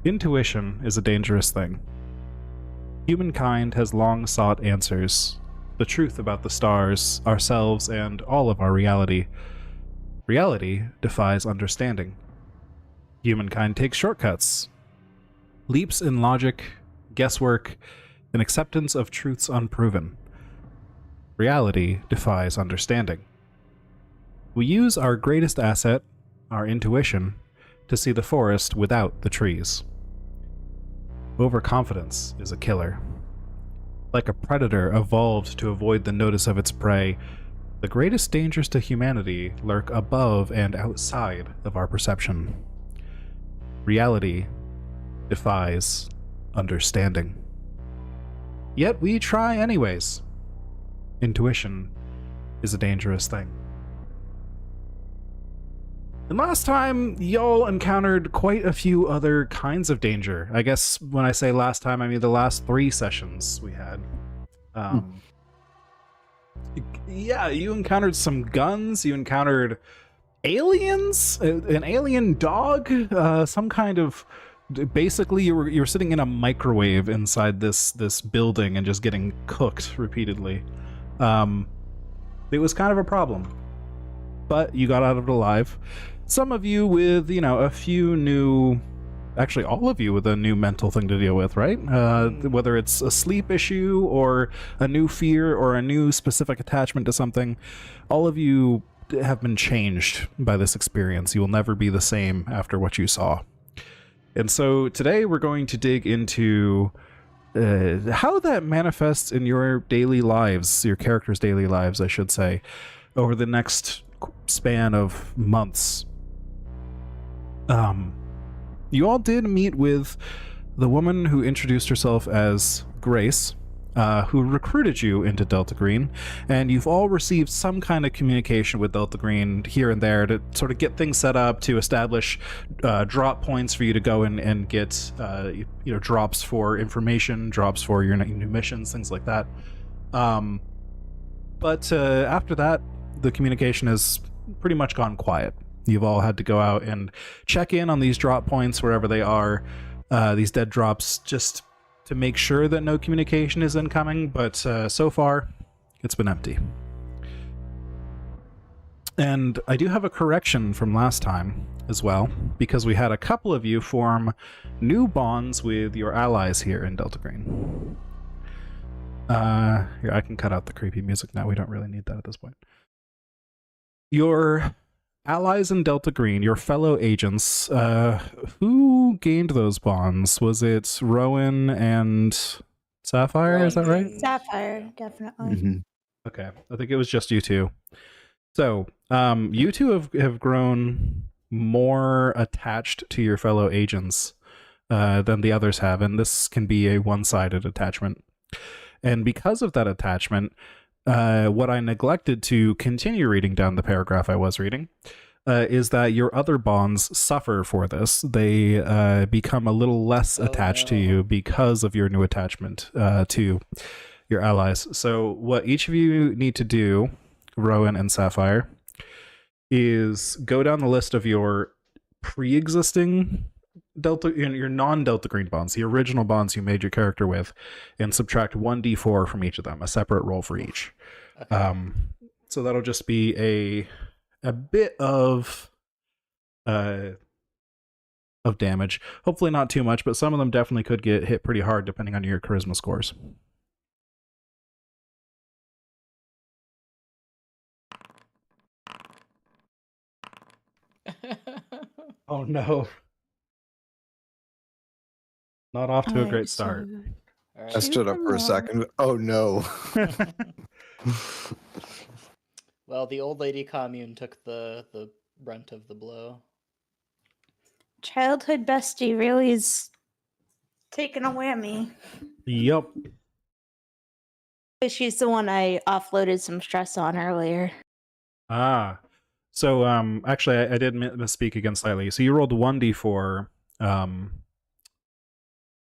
Intuition is a dangerous thing. Humankind has long sought answers, the truth about the stars, ourselves, and all of our reality. Reality defies understanding. Humankind takes shortcuts, leaps in logic, guesswork, and acceptance of truths unproven. Reality defies understanding. We use our greatest asset, our intuition, to see the forest without the trees. Overconfidence is a killer. Like a predator evolved to avoid the notice of its prey, the greatest dangers to humanity lurk above and outside of our perception. Reality defies understanding. Yet we try anyways. Intuition is a dangerous thing. And last time, y'all encountered quite a few other kinds of danger. I guess when I say last time, I mean the last 3 sessions we had. Yeah, you encountered some guns, you encountered aliens, an alien dog, some kind of... Basically, you were sitting in a microwave inside this building and just getting cooked repeatedly. It was kind of a problem. But you got out of it alive. Some of you with, a few new... Actually, all of you with a new mental thing to deal with, right? Whether it's a sleep issue, or a new fear, or a new specific attachment to something, all of you have been changed by this experience. You will never be the same after what you saw. And so today we're going to dig into how that manifests in your daily lives, your characters' daily lives, I should say, over the next span of months. You all did meet with the woman who introduced herself as Grace, who recruited you into Delta Green, and you've all received some kind of communication with Delta Green here and there to sort of get things set up, to establish drop points for you to go and get drops for information, drops for your new missions, things like that. But after that, the communication has pretty much gone quiet. You've all had to go out and check in on these drop points wherever they are, these dead drops, just to make sure that no communication is incoming, but so far, it's been empty. And I do have a correction from last time as well, because we had a couple of you form new bonds with your allies here in Delta Green. Here, I can cut out the creepy music now. We don't really need that at this point. Your allies in Delta Green, your fellow agents, who gained those bonds? Was it Rowan and Sapphire? Is that right? Sapphire, definitely. Mm-hmm. Okay, I think it was just you two. So, you two have grown more attached to your fellow agents than the others have, and this can be a one-sided attachment. And because of that attachment, what I neglected to continue reading down the paragraph I was reading is that your other bonds suffer for this. They become a little less attached to you because of your new attachment to your allies. So what each of you need to do, Rowan and Sapphire, is go down the list of your pre-existing your non-Delta Green bonds, the original bonds you made your character with, and subtract 1d4 from each of them, a separate roll for each. Okay. So that'll just be a bit of damage. Hopefully not too much, but some of them definitely could get hit pretty hard depending on your charisma scores. Oh no. Not off to a great start. Right. I stood up for a second. Oh no. Well, the old lady commune took the brunt of the blow. Childhood bestie really is taking a whammy. Yep. She's the one I offloaded some stress on earlier. Ah. So, actually, I did misspeak again slightly. So you rolled 1d4,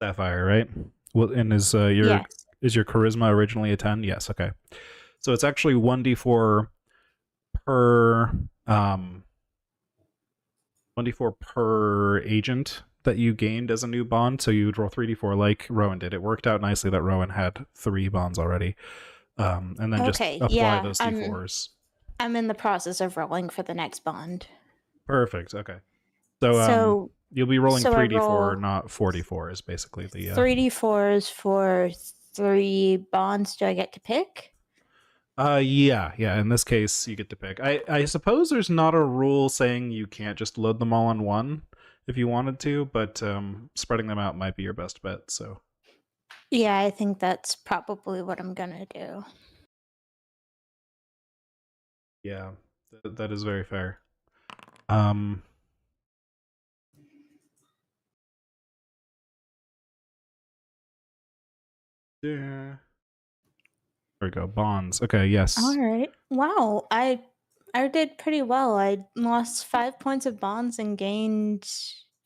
Sapphire, right? Well, and is your charisma originally a 10? Yes, okay. So it's actually 1d4 per 1d4 per agent that you gained as a new bond. So you would roll 3d4 like Rowan did. It worked out nicely that Rowan had 3 bonds already. And then just Okay, apply yeah, those d4s. I'm in the process of rolling for the next bond. Perfect. Okay. So So you'll be rolling so I 3d4, roll not 4d4 is basically the 3d4s for 3 bonds. Do I get to pick? yeah. In this case, you get to pick. I suppose there's not a rule saying you can't just load them all on one if you wanted to, but spreading them out might be your best bet. So Yeah, I think that's probably what I'm gonna do. yeah, that is very fair. Yeah. There we go. Bonds. Okay. Yes. All right. Wow, I did pretty well. I lost 5 points of bonds and gained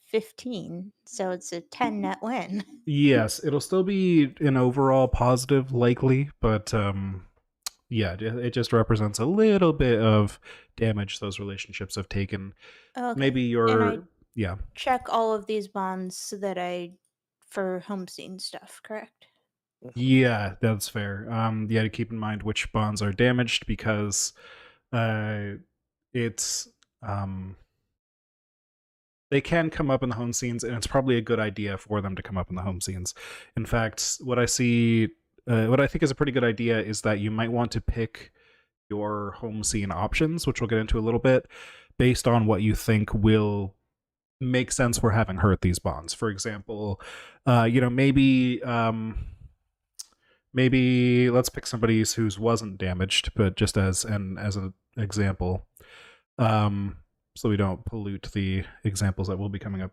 15, so it's a 10 net win. Yes, it'll still be an overall positive, likely, but yeah, it just represents a little bit of damage those relationships have taken. Okay. Maybe And yeah. check all of these bonds so that for home scene stuff, correct? Yeah, that's fair. Yeah, to keep in mind which bonds are damaged because it's they can come up in the home scenes, and it's probably a good idea for them to come up in the home scenes. In fact, what I think is a pretty good idea is that you might want to pick your home scene options, which we'll get into a little bit, based on what you think will make sense for having hurt these bonds. For example, maybe let's pick somebody whose wasn't damaged, but just as an example. So we don't pollute the examples that will be coming up.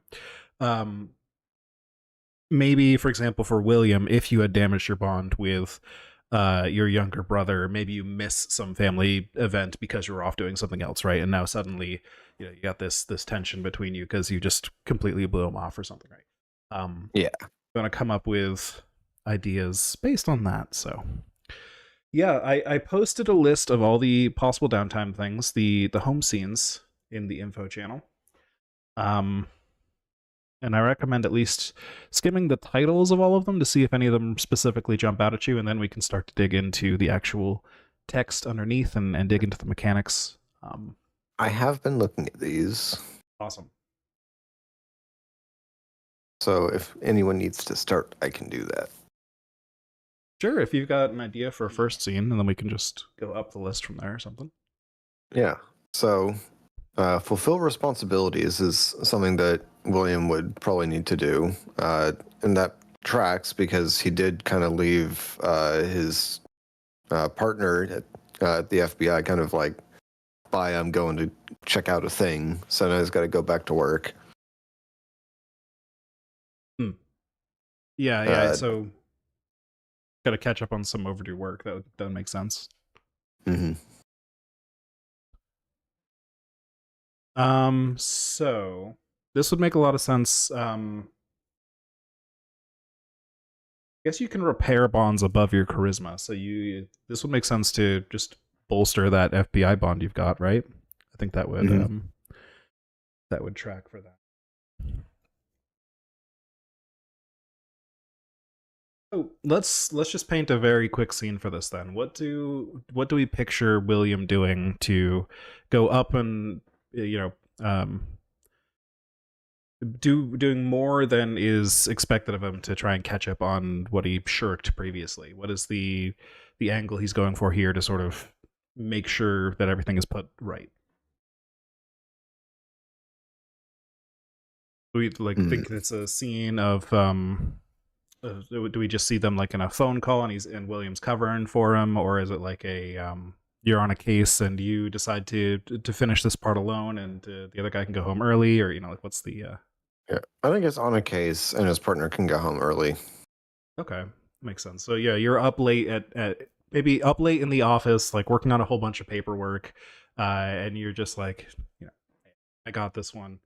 Maybe, for example, for William, if you had damaged your bond with your younger brother, maybe you miss some family event because you were off doing something else, right? And now suddenly, you got this tension between you because you just completely blew him off or something, right? Yeah. I'm gonna come up with ideas based on that. So yeah, I posted a list of all the possible downtime things, the home scenes in the info channel. And I recommend at least skimming the titles of all of them to see if any of them specifically jump out at you, and then we can start to dig into the actual text underneath and dig into the mechanics. I have been looking at these. Awesome. So if anyone needs to start, I can do that. Sure, if you've got an idea for a first scene, and then we can just go up the list from there or something. Yeah. So fulfill responsibilities is something that William would probably need to do. And that tracks because he did kind of leave his partner at the FBI kind of like, bye, I'm going to check out a thing. So now he's got to go back to work. Yeah. So got to catch up on some overdue work. That would make sense. Mm-hmm. So this would make a lot of sense. I guess you can repair bonds above your charisma. So this would make sense to just bolster that FBI bond you've got, right? I think that would that would track for that. So let's just paint a very quick scene for this then. What do we picture William doing to go up and doing more than is expected of him to try and catch up on what he shirked previously? What is the angle he's going for here to sort of make sure that everything is put right? Do we think it's a scene of do we just see them like in a phone call and William's covering for him, or is it like a you're on a case and you decide to finish this part alone and the other guy can go home early, or like what's the Yeah, I think it's on a case and his partner can go home early. Okay, makes sense. So yeah, you're up late maybe up late in the office, like working on a whole bunch of paperwork, and you're just like, I got this one.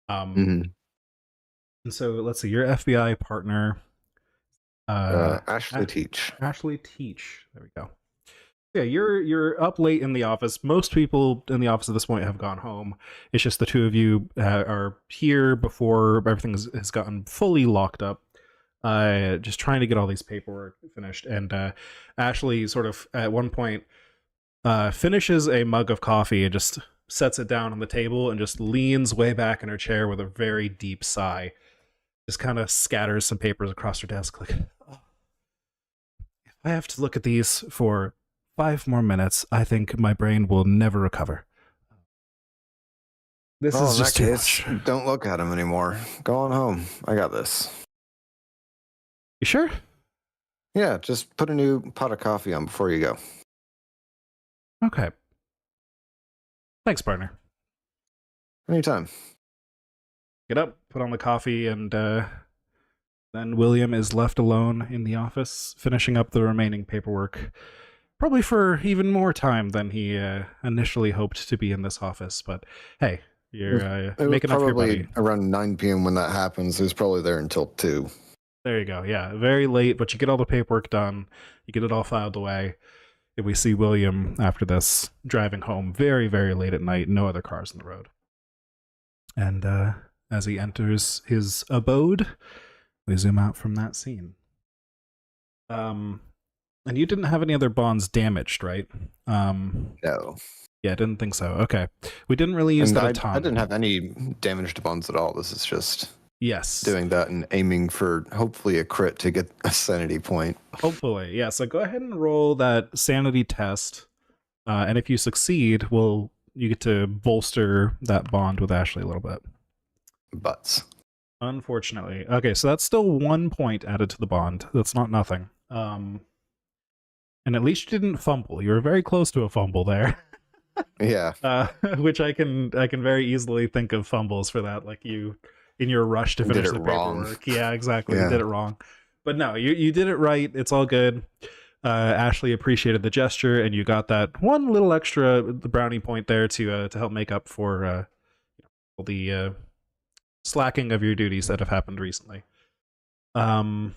And so let's see, your FBI partner, Ashley Teach. Ashley Teach. There we go. Yeah, you're up late in the office. Most people in the office at this point have gone home. It's just the two of you are here before everything has gotten fully locked up. Just trying to get all these paperwork finished. And Ashley sort of at one point finishes a mug of coffee and just sets it down on the table and just leans way back in her chair with a very deep sigh. Just kind of scatters some papers across her desk, like, oh, if I have to look at these for 5 more minutes, I think my brain will never recover. This Well, is in just that too case, much. don't look at him anymore. Go on home. I got this. You sure? Yeah, just put a new pot of coffee on before you go. Okay. Thanks, partner. Anytime. Get up, put on the coffee, and then William is left alone in the office, finishing up the remaining paperwork. Probably for even more time than he initially hoped to be in this office. But hey, you're It was making up for your probably buddy. around 9 p.m. when that happens. He was probably there until 2. There you go. Yeah, very late, but you get all the paperwork done. You get it all filed away. And we see William after this driving home very, very late at night. No other cars on the road. And as he enters his abode, we zoom out from that scene. And you didn't have any other bonds damaged, right? No. Yeah, I didn't think so. Okay. We didn't really use And that a I ton. didn't have any damage to bonds at all. This is just Yes. doing that and aiming for hopefully a crit to get a sanity point. Hopefully. Yeah, so go ahead and roll that sanity test. And if you succeed, you get to bolster that bond with Ashley a little bit. Butts. Unfortunately. Okay, so that's still 1 point added to the bond. That's not nothing. And at least you didn't fumble. You were very close to a fumble there. Yeah. Which I can very easily think of fumbles for that, like you in your rush to Did finish it the wrong. paperwork. Yeah, exactly. Yeah. You did it wrong. But no, you did it right. It's all good. Ashley appreciated the gesture, and you got that one little extra the brownie point there to help make up for the slacking of your duties that have happened recently. And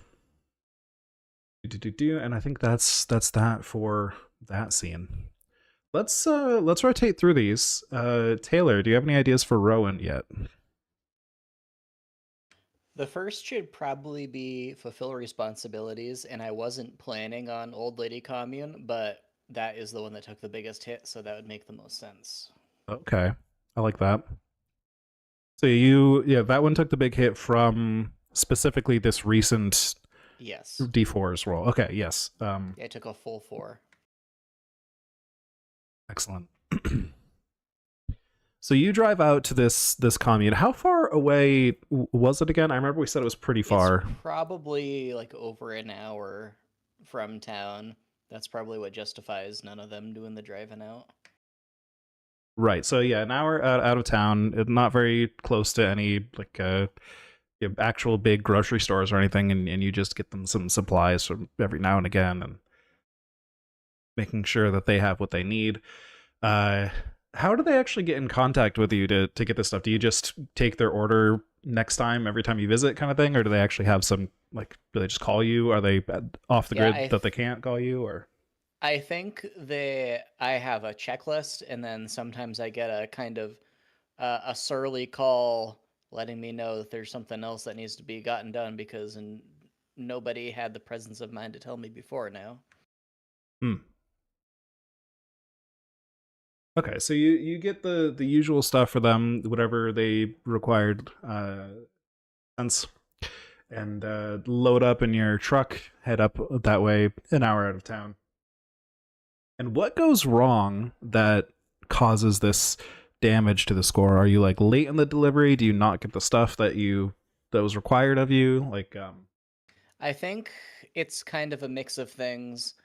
I think that's that for that scene. Let's rotate through these. Taylor, do you have any ideas for Rowan yet? The first should probably be fulfill responsibilities, and I wasn't planning on Old Lady Commune, but that is the one that took the biggest hit, so that would make the most sense. Okay, I like that. So that one took the big hit from specifically this recent Yes. D4's roll. Okay, yes. Yeah, I took a full 4. Excellent. So you drive out to this commune. How far away was it again? I remember we said it was pretty far. It's probably like over an hour from town. That's probably what justifies none of them doing the driving out. Right. So yeah, an hour out of town, not very close to any like actual big grocery stores or anything, and you just get them some supplies from every now and again, and making sure that they have what they need. How do they actually get in contact with you to get this stuff? Do you just take their order next time, every time you visit, kind of thing, or do they actually have some do they just call you? Are they off the grid that they can't call you, or? I think I have a checklist, and then sometimes I get a kind of a surly call letting me know that there's something else that needs to be gotten done because nobody had the presence of mind to tell me before now. Okay, so you get the usual stuff for them, whatever they required, and load up in your truck, head up that way, an hour out of town. And what goes wrong that causes this damage to the score? Are you like late in the delivery? Do you not get the stuff that was required of you? I think it's kind of a mix of things.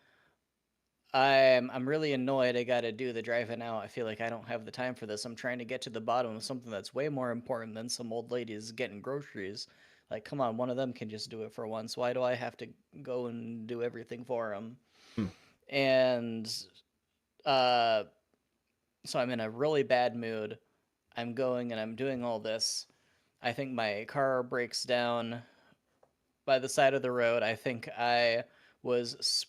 I'm really annoyed I gotta do the driving out. I feel like I don't have the time for this. I'm trying to get to the bottom of something that's way more important than some old ladies getting groceries. Like, come on, one of them can just do it for once. Why do I have to go and do everything for them? And so I'm in a really bad mood. I'm going and I'm doing all this. I think my car breaks down by the side of the road. I think I was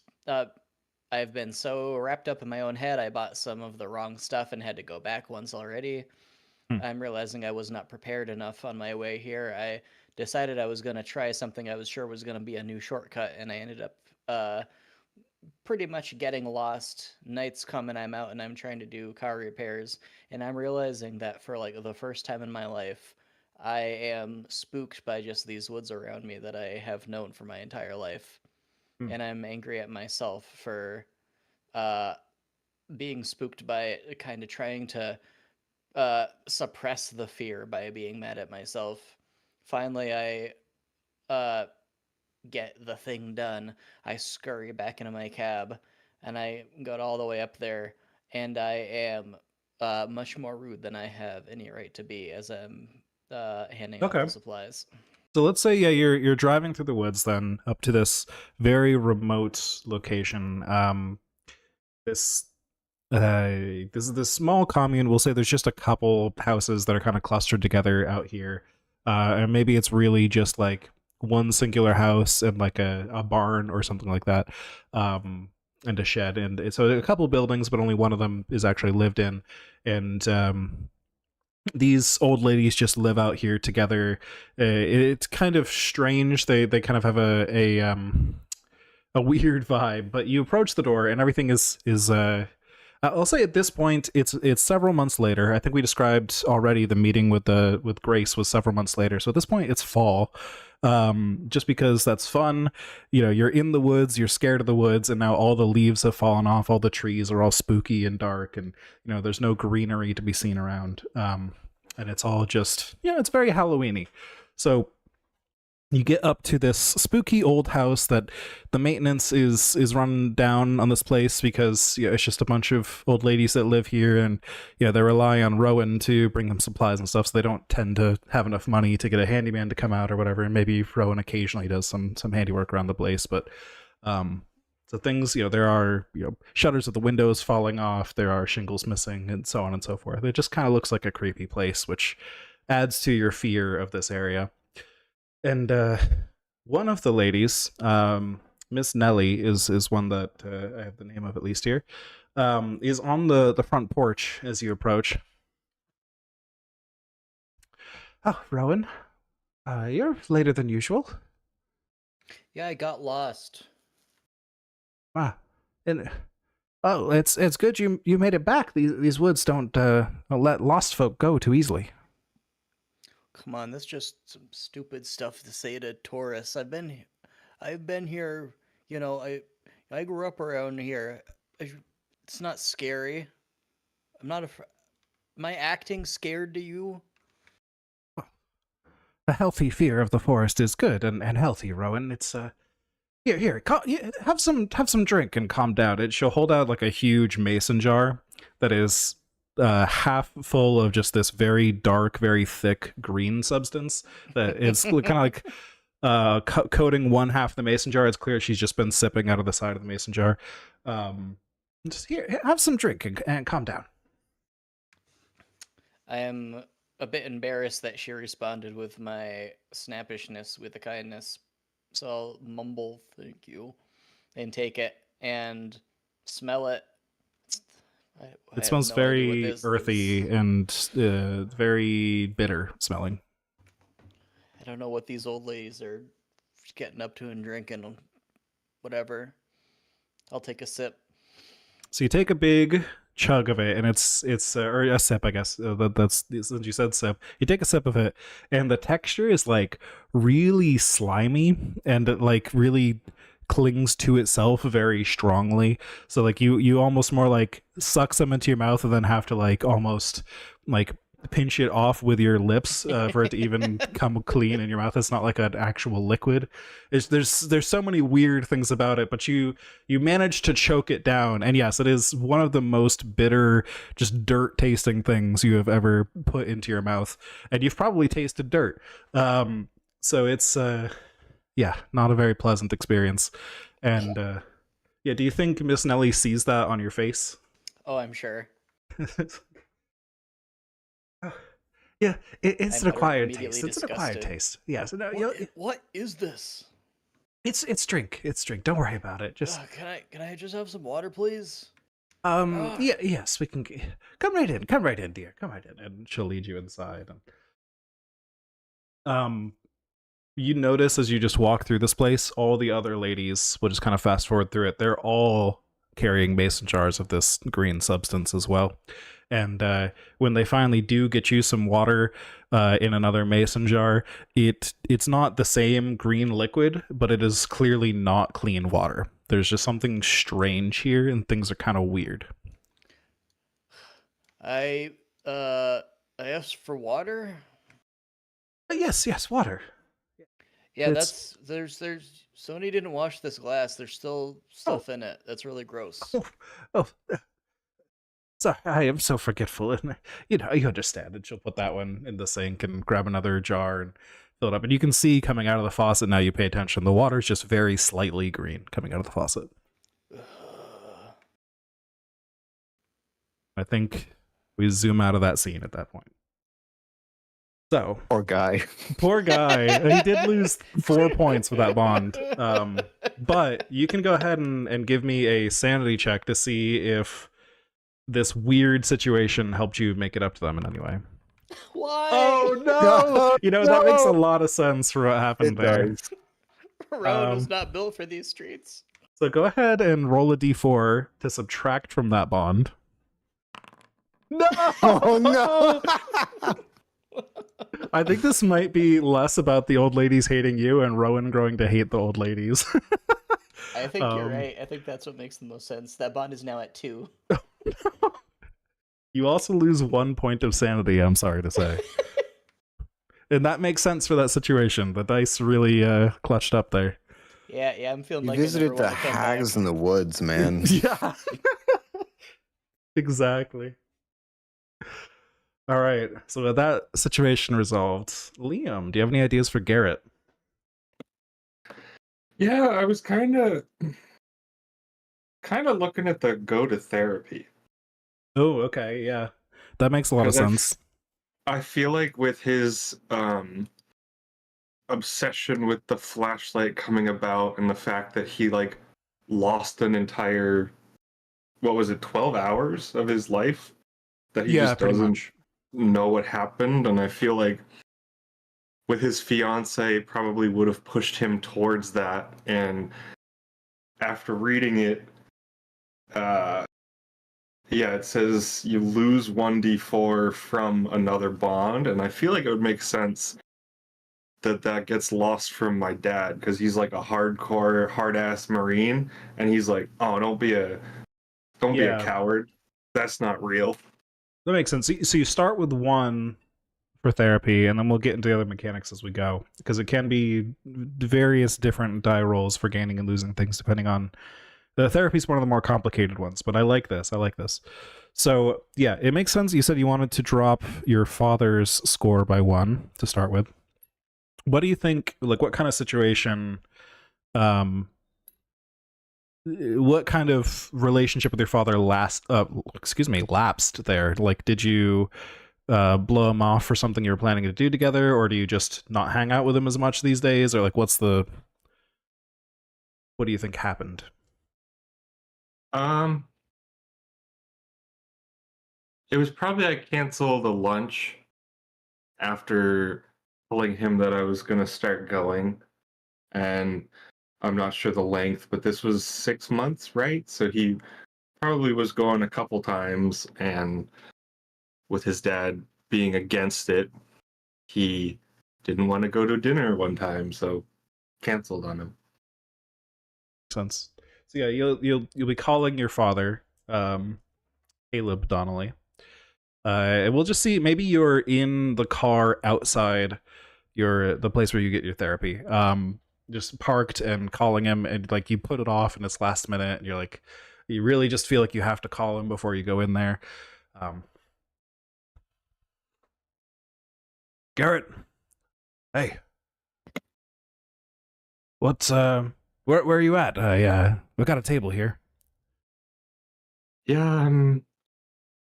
I've been so wrapped up in my own head, I bought some of the wrong stuff and had to go back once already. I'm realizing I was not prepared enough on my way here. I decided I was going to try something I was sure was going to be a new shortcut, and I ended up pretty much getting lost. Nights come and I'm out and I'm trying to do car repairs, and I'm realizing that for like the first time in my life, I am spooked by just these woods around me that I have known for my entire life. And I'm angry at myself for uh, being spooked by it, kind of trying to suppress the fear by being mad at myself. Finally, I uh, get the thing done. I scurry back into my cab, and I got all the way up there, and I am much more rude than I have any right to be as I'm handing out Okay. the supplies. So let's say you're driving through the woods then up to this very remote location. This this is this small commune. We'll say there's just a couple houses that are kind of clustered together out here, and maybe it's really just like one singular house and like a barn or something like that, and a shed, and so a couple buildings, but only one of them is actually lived in, and these old ladies just live out here together. It's kind of strange. They kind of have a weird vibe. But you approach the door, and everything is. I'll say at this point, it's several months later. I think we described already the meeting with Grace was several months later. So at this point, it's fall. Just because that's fun. You know, you're in the woods, you're scared of the woods, and now all the leaves have fallen off, all the trees are all spooky and dark, and you know, there's no greenery to be seen around. And it's all just, yeah, it's very Halloweeny. So you get up to this spooky old house that the maintenance is run down on this place because it's just a bunch of old ladies that live here, and they rely on Rowan to bring them supplies and stuff, so they don't tend to have enough money to get a handyman to come out or whatever. And maybe Rowan occasionally does some handiwork around the place, but so things, there are shutters of the windows falling off, there are shingles missing, and so on and so forth. It just kind of looks like a creepy place, which adds to your fear of this area. And one of the ladies, Miss Nellie, is one that I have the name of at least here, is on the front porch as you approach. Oh, Rowan, you're later than usual. Yeah, I got lost. Ah, and it's good you made it back. These woods don't let lost folk go too easily. Come on, that's just some stupid stuff to say to tourists. I've been here. I grew up around here. It's not scary. I'm not afraid. Am I acting scared to you? A healthy fear of the forest is good and healthy, Rowan. It's here, have some drink and calm down. She'll hold out like a huge mason jar that is half full of just this very dark, very thick green substance that is kind of like coating one half of the mason jar. It's clear she's just been sipping out of the side of the mason jar. Just here, have some drink and calm down. I am a bit embarrassed that she responded with my snappishness with a kindness. So I'll mumble, thank you, and take it and smell it. It smells very earthy and very bitter smelling. I don't know what these old ladies are getting up to and drinking. Whatever. I'll take a sip. So you take a big chug of it, and it's or a sip, I guess. That's since you said sip. You take a sip of it, and the texture is like really slimy, and it like really clings to itself very strongly. So like you almost more like suck some into your mouth and then have to like almost like pinch it off with your lips for it to even come clean in your mouth. It's not like an actual liquid. There's so many weird things about it, but you manage to choke it down. And yes, it is one of the most bitter, just dirt tasting things you have ever put into your mouth, and you've probably tasted dirt. So it's not a very pleasant experience. And do you think Miss Nellie sees that on your face? Oh, I'm sure. Yeah, it's an acquired taste. It's disgusted. an acquired taste. Yes. No, What is this? It's drink. It's drink. Don't worry about it. Just Can I just have some water, please? yeah, yes, we can come right in. Come right in, dear. Come right in, and she'll lead you inside. And you notice as you just walk through this place, all the other ladies, we'll just kind of fast forward through it, they're all carrying mason jars of this green substance as well. And when they finally do get you some water in another mason jar, it's not the same green liquid, but it is clearly not clean water. There's just something strange here, and things are kind of weird. I asked for water. Yes, water. Yeah, It's- there's Sony didn't wash this glass. There's still stuff in it. That's really gross. Oh, sorry, I am so forgetful. And you understand. And she'll put that one in the sink and grab another jar and fill it up. And you can see coming out of the faucet, now you pay attention, the water's just very slightly green coming out of the faucet. I think we zoom out of that scene at that point. So, Poor guy. poor guy. He did lose 4 points with that bond. But you can go ahead and give me a sanity check to see if this weird situation helped you make it up to them in any way. Why? Oh no! That makes a lot of sense for what happened It there. does. Rowan was not built for these streets. So go ahead and roll a d4 to subtract from that bond. No! Oh no! I think this might be less about the old ladies hating you and Rowan growing to hate the old ladies. I think you're right. I think that's what makes the most sense. That bond is now at 2. You also lose 1 point of sanity, I'm sorry to say. And that makes sense for that situation. The dice really clutched up there. Yeah, I'm feeling You like I never visited the wanna come back. hags in the woods, man. Yeah. Exactly. All right. So with that situation resolved, Liam, do you have any ideas for Garrett? Yeah, I was kind of looking at the go to therapy. Oh, okay. Yeah. That makes a lot of 'Cause sense. I feel like with his obsession with the flashlight coming about and the fact that he lost an entire 12 hours of his life that he just pretty doesn't much. know what happened, and I feel like with his fiance probably would have pushed him towards that. And after reading it, it says you lose 1d4 from another bond, and I feel like it would make sense that gets lost from my dad, because he's like a hardcore hard-ass Marine, and he's like, oh, don't be a coward. That's not real. That makes sense. So you start with 1 for therapy, and then we'll get into the other mechanics as we go, because it can be various different die rolls for gaining and losing things depending on. The therapy is one of the more complicated ones, but I like this. So yeah, it makes sense. You said you wanted to drop your father's score by 1 to start with. What do you think? What kind of situation? What kind of relationship with your father lapsed there? Did you blow him off for something you were planning to do together, or do you just not hang out with him as much these days, or what do you think happened? It was probably I canceled a lunch after telling him that I was going to start going, and I'm not sure the length, but this was 6 months, right? So he probably was going a couple times, and with his dad being against it, he didn't want to go to dinner one time, so canceled on him. Sense. So yeah, you'll be calling your father, Caleb Donnelly. And we'll just see. Maybe you're in the car outside the place where you get your therapy. Just parked and calling him, and you put it off, and it's last minute, and you really just feel like you have to call him before you go in there. Garrett, hey, what's where are you at? We've got a table here. Yeah, I'm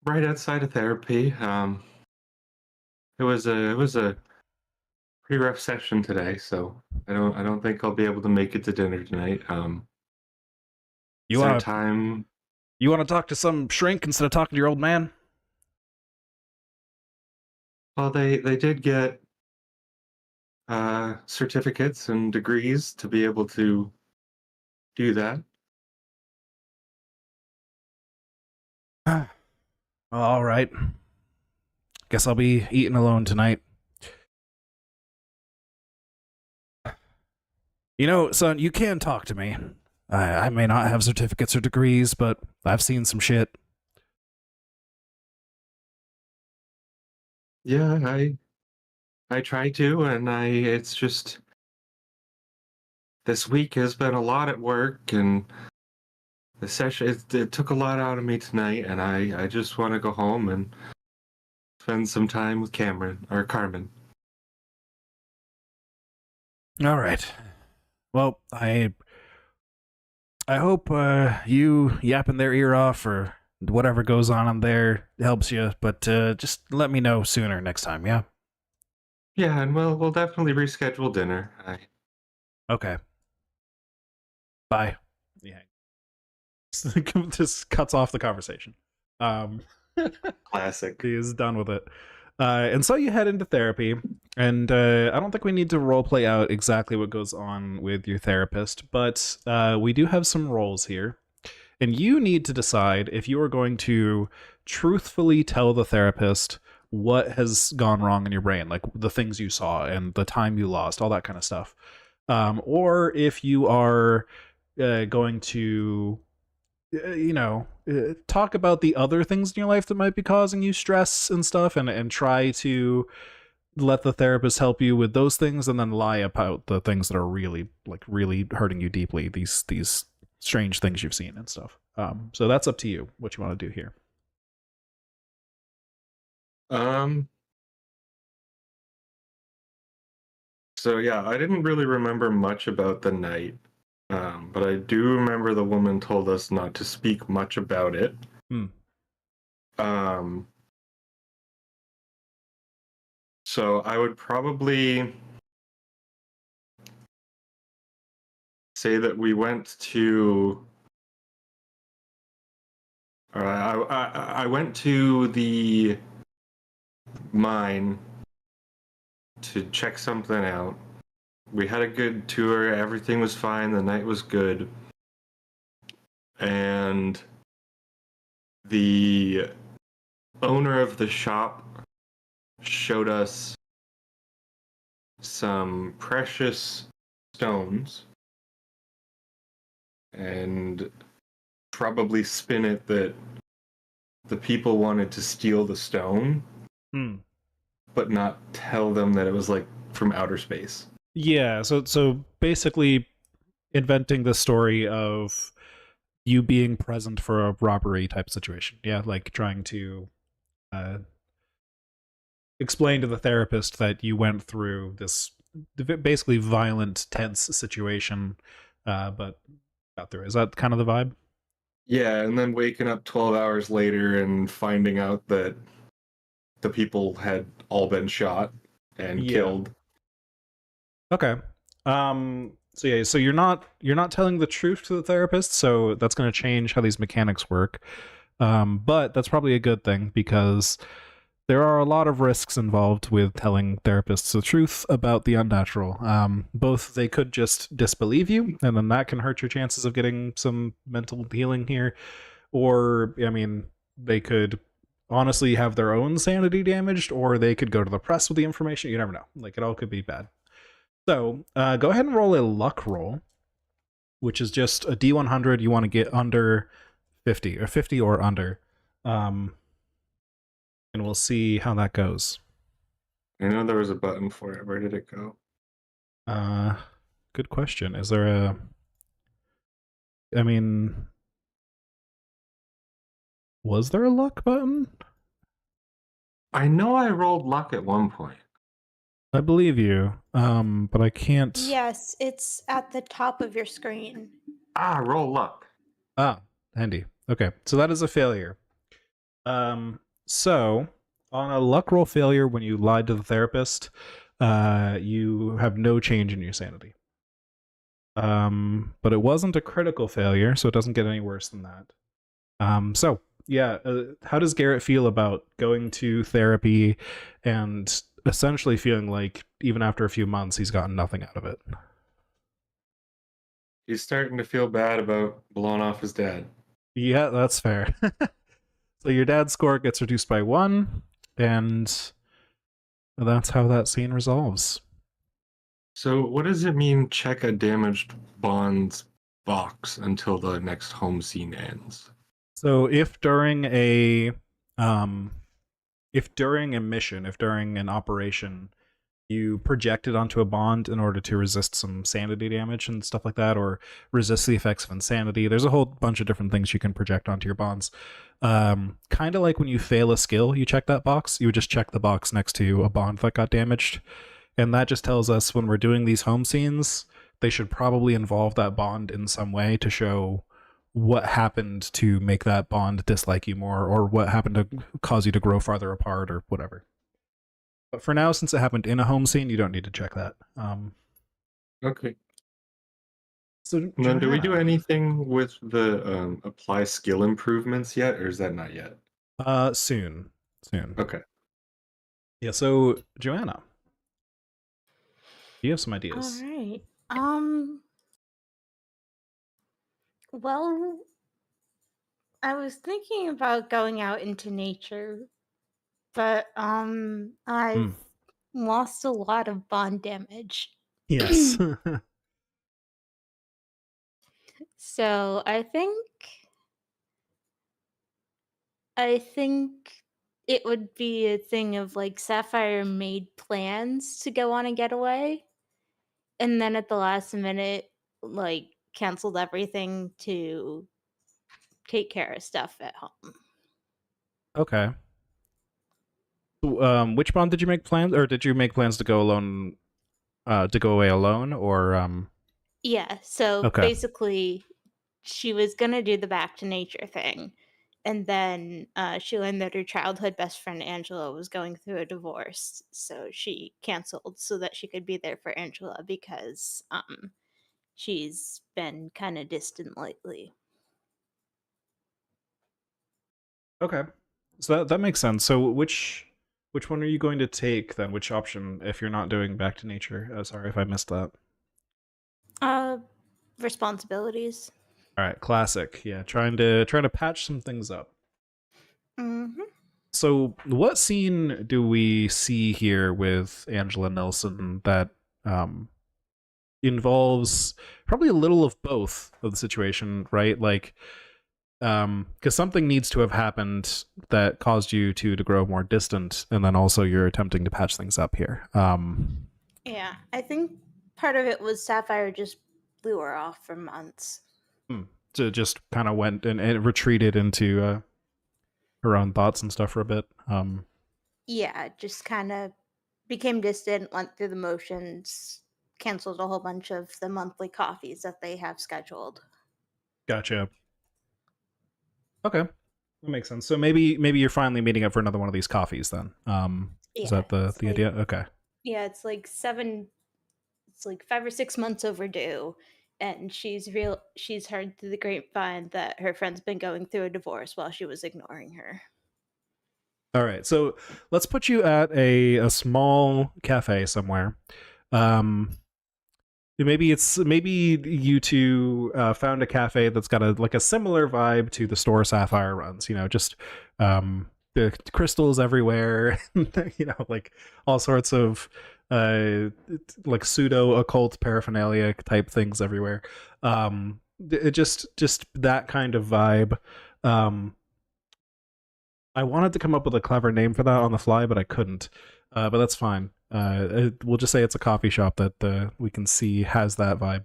right outside of therapy. It was a pretty rough session today, so I don't think I'll be able to make it to dinner tonight. You is there want to time? talk to some shrink instead of talking to your old man? Well, they did get certificates and degrees to be able to do that. All right. Guess I'll be eating alone tonight. You know, son, you can talk to me. I may not have certificates or degrees, but I've seen some shit. Yeah, I try to, and it's just this week has been a lot at work, and the session it took a lot out of me tonight, and I just want to go home and spend some time with Carmen. All right. Well, I hope you yapping their ear off or whatever goes on in there helps you, but just let me know sooner next time, yeah? Yeah, and we'll definitely reschedule dinner. Okay. Bye. Yeah. Just cuts off the conversation. Classic. He is done with it. And so you head into therapy, and I don't think we need to role play out exactly what goes on with your therapist, but we do have some roles here. And you need to decide if you are going to truthfully tell the therapist what has gone wrong in your brain, like the things you saw and the time you lost, all that kind of stuff. Or if you are going to talk about the other things in your life that might be causing you stress and stuff, and try to let the therapist help you with those things, and then lie about the things that are really hurting you deeply, these strange things you've seen and stuff. So that's up to you what you want to do here. So yeah, I didn't really remember much about the night. But I do remember the woman told us not to speak much about it. So I would probably say that we went to. I went to the mine to check something out. We had a good tour, everything was fine, the night was good. And the owner of the shop showed us some precious stones and probably spin it that the people wanted to steal the stone, but not tell them that it was like from outer space. Yeah, so basically inventing the story of you being present for a robbery type situation. Yeah, like trying to explain to the therapist that you went through this basically violent, tense situation, but got through. Is that kind of the vibe? Yeah, and then waking up 12 hours later and finding out that the people had all been shot and killed. Okay. So you're not telling the truth to the therapist, so that's going to change how these mechanics work. But that's probably a good thing, because there are a lot of risks involved with telling therapists the truth about the unnatural. Both they could just disbelieve you, and then that can hurt your chances of getting some mental healing here, or I mean, they could honestly have their own sanity damaged, or they could go to the press with the information. You never know. Like, it all could be bad. So go ahead and roll a luck roll, which is just a D100. You want to get under 50, or 50 or under. And we'll see how that goes. I know there was a button for it. Where did it go? Good question. Is there a... I mean... Was there a luck button? I know I rolled luck at one point. I believe you, but I can't... Yes, it's at the top of your screen. Roll luck. Handy. Okay, so that is a failure. So, on a luck roll failure, when you lied to the therapist, you you have no change in your sanity. But it wasn't a critical failure, so it doesn't get any worse than that. So yeah, how does Garrett feel about going to therapy and essentially feeling like even after a few months he's gotten nothing out of it? He's starting to feel bad about blowing off his dad. Yeah, that's fair. So your dad's score gets reduced by 1, and that's how that scene resolves. So what does it mean, check a damaged bonds box until the next home scene ends? So if during a mission, if during an operation, you project it onto a bond in order to resist some sanity damage and stuff like that, or resist the effects of insanity, there's a whole bunch of different things you can project onto your bonds. Kind of like when you fail a skill, you check that box. You would just check the box next to a bond that got damaged, and that just tells us when we're doing these home scenes, they should probably involve that bond in some way to show what happened to make that bond dislike you more, or what happened to cause you to grow farther apart, or whatever. But for now, since it happened in a home scene, you don't need to check that. Okay. So And then do we do Joanna. anything with the apply skill improvements yet, or is that not yet? Soon. Okay. Yeah. So Joanna, you have some ideas. All right. Well, I was thinking about going out into nature, but I've lost a lot of bond damage. Yes. So I think it would be a thing of like Sapphire made plans to go on a getaway, and then at the last minute, like canceled everything to take care of stuff at home. Okay. So, which bond did you make plans, or did you make plans to go alone? To go away alone, or Yeah. So Okay. basically, she was gonna do the back to nature thing, and then she learned that her childhood best friend Angela was going through a divorce, so she canceled so that she could be there for Angela because she's been kind of distant lately. Okay. So that makes sense. So which one are you going to take then? Which option if you're not doing back to nature? Sorry if I missed that. Responsibilities. All right, classic. Yeah, trying to patch some things up. Mm-hmm. So what scene do we see here with Angela Nelson that involves probably a little of both of the situation, right? Like because something needs to have happened that caused you to grow more distant, and then also you're attempting to patch things up here. Yeah, I think part of it was Sapphire just blew her off for months. So just kind of went and retreated into her own thoughts and stuff for a bit. Yeah, just kind of became distant, went through the motions, canceled a whole bunch of the monthly coffees that they have scheduled. Gotcha. Okay, that makes sense. So maybe you're finally meeting up for another one of these coffees then. Is that the like, idea? Okay. Yeah, it's like 5 or 6 months overdue, and she's heard through the grapevine that her friend's been going through a divorce while she was ignoring her. All right, so let's put you at a small cafe somewhere. Maybe you two found a cafe that's got a similar vibe to the store Sapphire runs. Just the crystals everywhere, like all sorts of like pseudo occult paraphernalia type things everywhere. It just that kind of vibe. I wanted to come up with a clever name for that on the fly, but I couldn't. But that's fine. We'll just say it's a coffee shop that we can see has that vibe.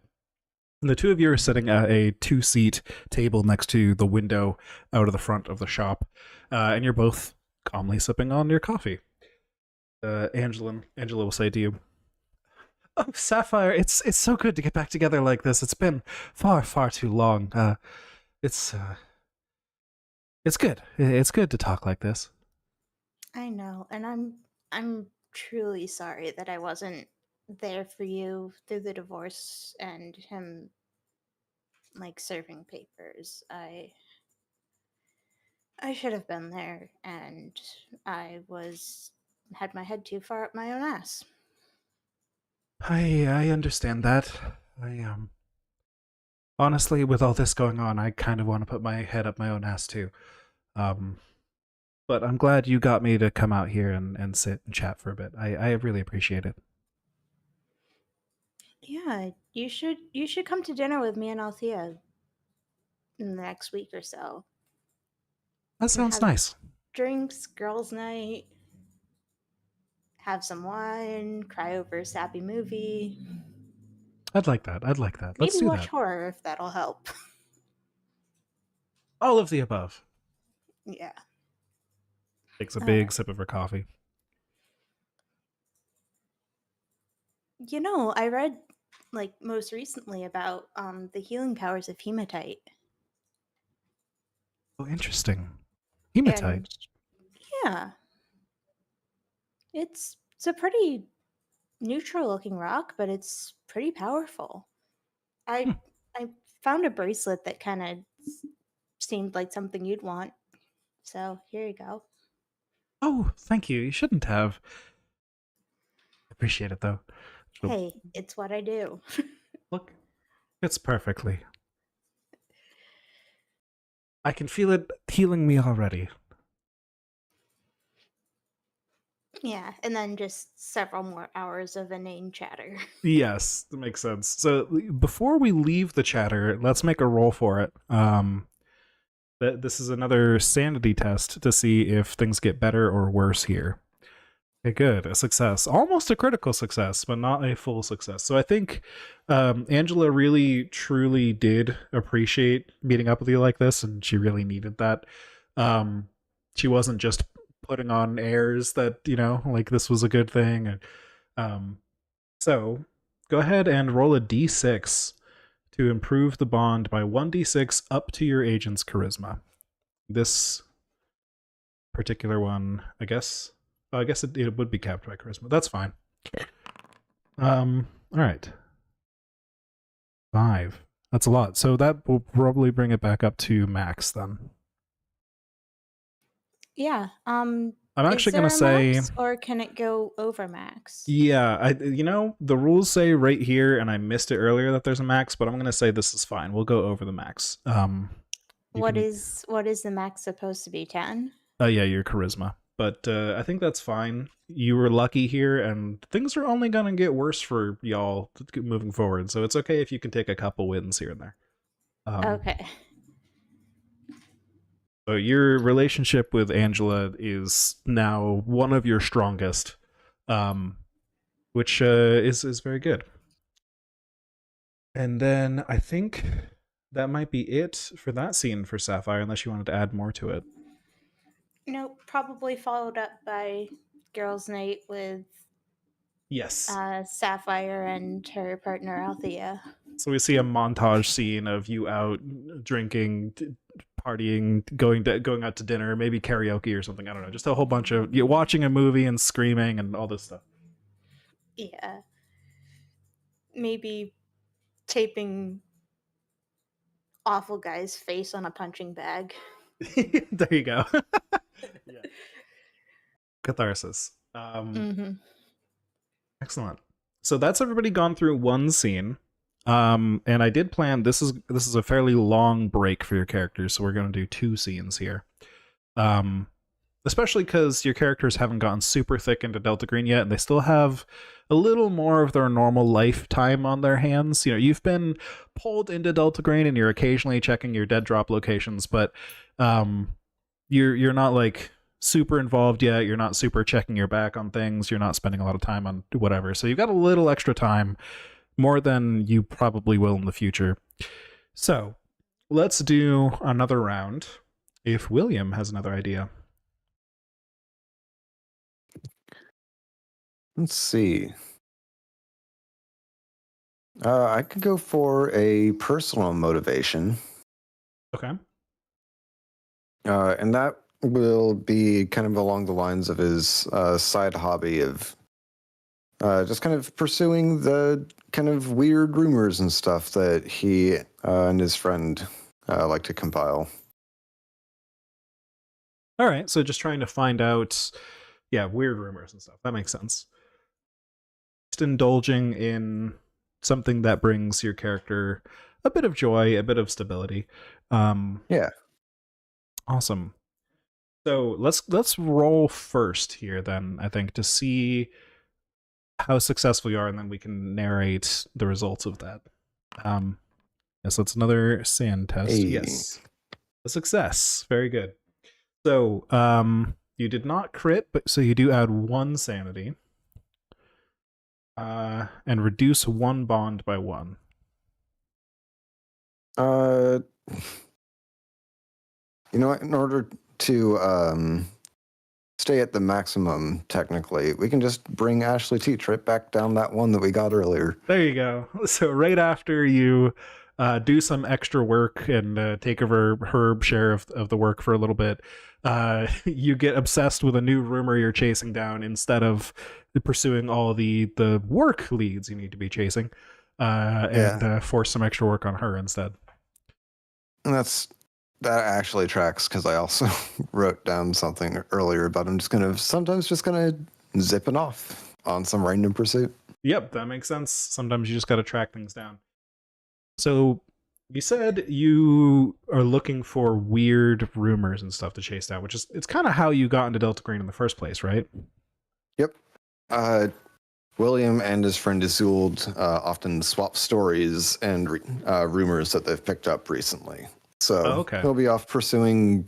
And the two of you are sitting at a 2-seat table next to the window out of the front of the shop, and you're both calmly sipping on your coffee. Angela will say to you, "Oh, Sapphire, it's so good to get back together like this. It's been far, far too long. It's good. It's good to talk like this." I know, and I'm truly sorry that I wasn't there for you through the divorce and him like serving papers. I should have been there, and I had my head too far up my own ass. I understand that. I honestly, with all this going on, I kind of want to put my head up my own ass too. But I'm glad you got me to come out here and sit and chat for a bit. I really appreciate it. Yeah, you should come to dinner with me and Althea in the next week or so. That And sounds have nice. drinks, girls' night, have some wine, cry over a sappy movie. I'd like that. I'd like that. Let's Maybe do watch that. horror if that'll help. All of the above. Yeah. Takes a All big right. sip of her coffee. You know, I read like most recently about the healing powers of hematite. Oh, interesting. Hematite. And yeah. It's a pretty neutral looking rock, but it's pretty powerful. I found a bracelet that kind of seemed like something you'd want. So, here you go. Oh, thank you. You shouldn't have. Appreciate it though. Hey, it's what I do. Look, fits perfectly. I can feel it healing me already. Yeah, and then just several more hours of inane chatter. Yes, that makes sense. So before we leave the chatter, let's make a roll for it. This is another sanity test to see if things get better or worse here. Okay, good. A success. Almost a critical success, but not a full success. So I think Angela really, truly did appreciate meeting up with you like this, and she really needed that. She wasn't just putting on airs that, like this was a good thing. So go ahead and roll a d6 to improve the bond by 1d6 up to your agent's charisma. This particular one, I guess it would be capped by charisma. That's fine. All right. 5. That's a lot. So that will probably bring it back up to max then. Yeah. I'm actually going to is say, there a max, or can it go over max? yeah, the rules say right here, and I missed it earlier that there's a max, but I'm going to say this is fine. We'll go over the max. What is the max supposed to be? 10? Yeah, your charisma. But I think that's fine. You were lucky here, and things are only going to get worse for y'all moving forward. So it's okay if you can take a couple wins here and there. Okay. So your relationship with Angela is now one of your strongest, which is very good. And then I think that might be it for that scene for Sapphire, unless you wanted to add more to it. Nope, probably followed up by girls' night with Yes. Sapphire and her partner Althea. So we see a montage scene of you out drinking, partying, going out to dinner, maybe karaoke or something. I don't know. Just a whole bunch of you watching a movie and screaming and all this stuff. Yeah. Maybe taping awful guy's face on a punching bag. There you go. Yeah. Catharsis. Excellent. So that's everybody gone through one scene. And I did plan this is a fairly long break for your characters, so we're going to do 2 scenes here. Especially because your characters haven't gotten super thick into Delta Green yet, and they still have a little more of their normal lifetime on their hands. You've been pulled into Delta Green, and you're occasionally checking your dead drop locations, but you're not like super involved yet. You're not super checking your back on things. You're not spending a lot of time on whatever. So you've got a little extra time, more than you probably will in the future. So let's do another round if William has another idea. Let's see. I could go for a personal motivation. Okay. And that will be kind of along the lines of his side hobby of just kind of pursuing the kind of weird rumors and stuff that he and his friend like to compile. All right, so just trying to find out, weird rumors and stuff. That makes sense. Just indulging in something that brings your character a bit of joy, a bit of stability. Yeah. Awesome. So let's roll first here then, I think, to see how successful you are, and then we can narrate the results of that. Yes, that's another sand test. Hey. Yes. A success. Very good. So, you did not crit, but so you do add 1 sanity. And reduce 1 bond by 1. You know what? In order to stay at the maximum, technically, we can just bring Ashley Teach right back down that one that we got earlier. There you go. So right after you do some extra work and take over her share of the work for a little bit, you get obsessed with a new rumor you're chasing down instead of pursuing all the work leads you need to be chasing, and force some extra work on her instead. And that actually tracks because I also wrote down something earlier about I'm sometimes just gonna zipping off on some random pursuit. Yep, that makes sense. Sometimes you just got to track things down. So you said you are looking for weird rumors and stuff to chase down, which is it's kind of how you got into Delta Green in the first place, right? Yep. William and his friend Isolde often swap stories and rumors that they've picked up recently. So he'll be off pursuing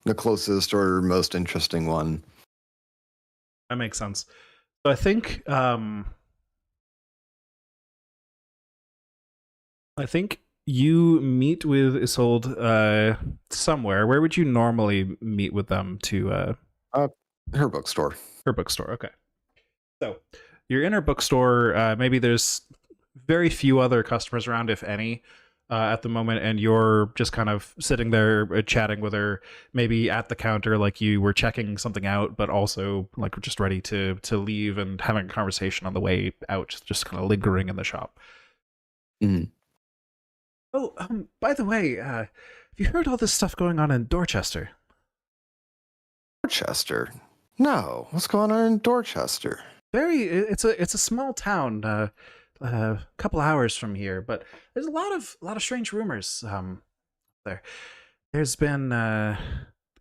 the closest or most interesting one. That makes sense. So I think you meet with Isolde somewhere. Where would you normally meet with them to her bookstore. Her bookstore, okay. So you're in her bookstore. Maybe there's very few other customers around, if any, at the moment, and you're just kind of sitting there chatting with her, maybe at the counter, like you were checking something out, but also like just ready to leave and having a conversation on the way out, just kind of lingering in the shop. Mm. Oh, by the way, have you heard all this stuff going on in Dorchester? Dorchester? No. What's going on in Dorchester? It's a small town, a couple hours from here, but there's a lot of strange rumors there. There's been well,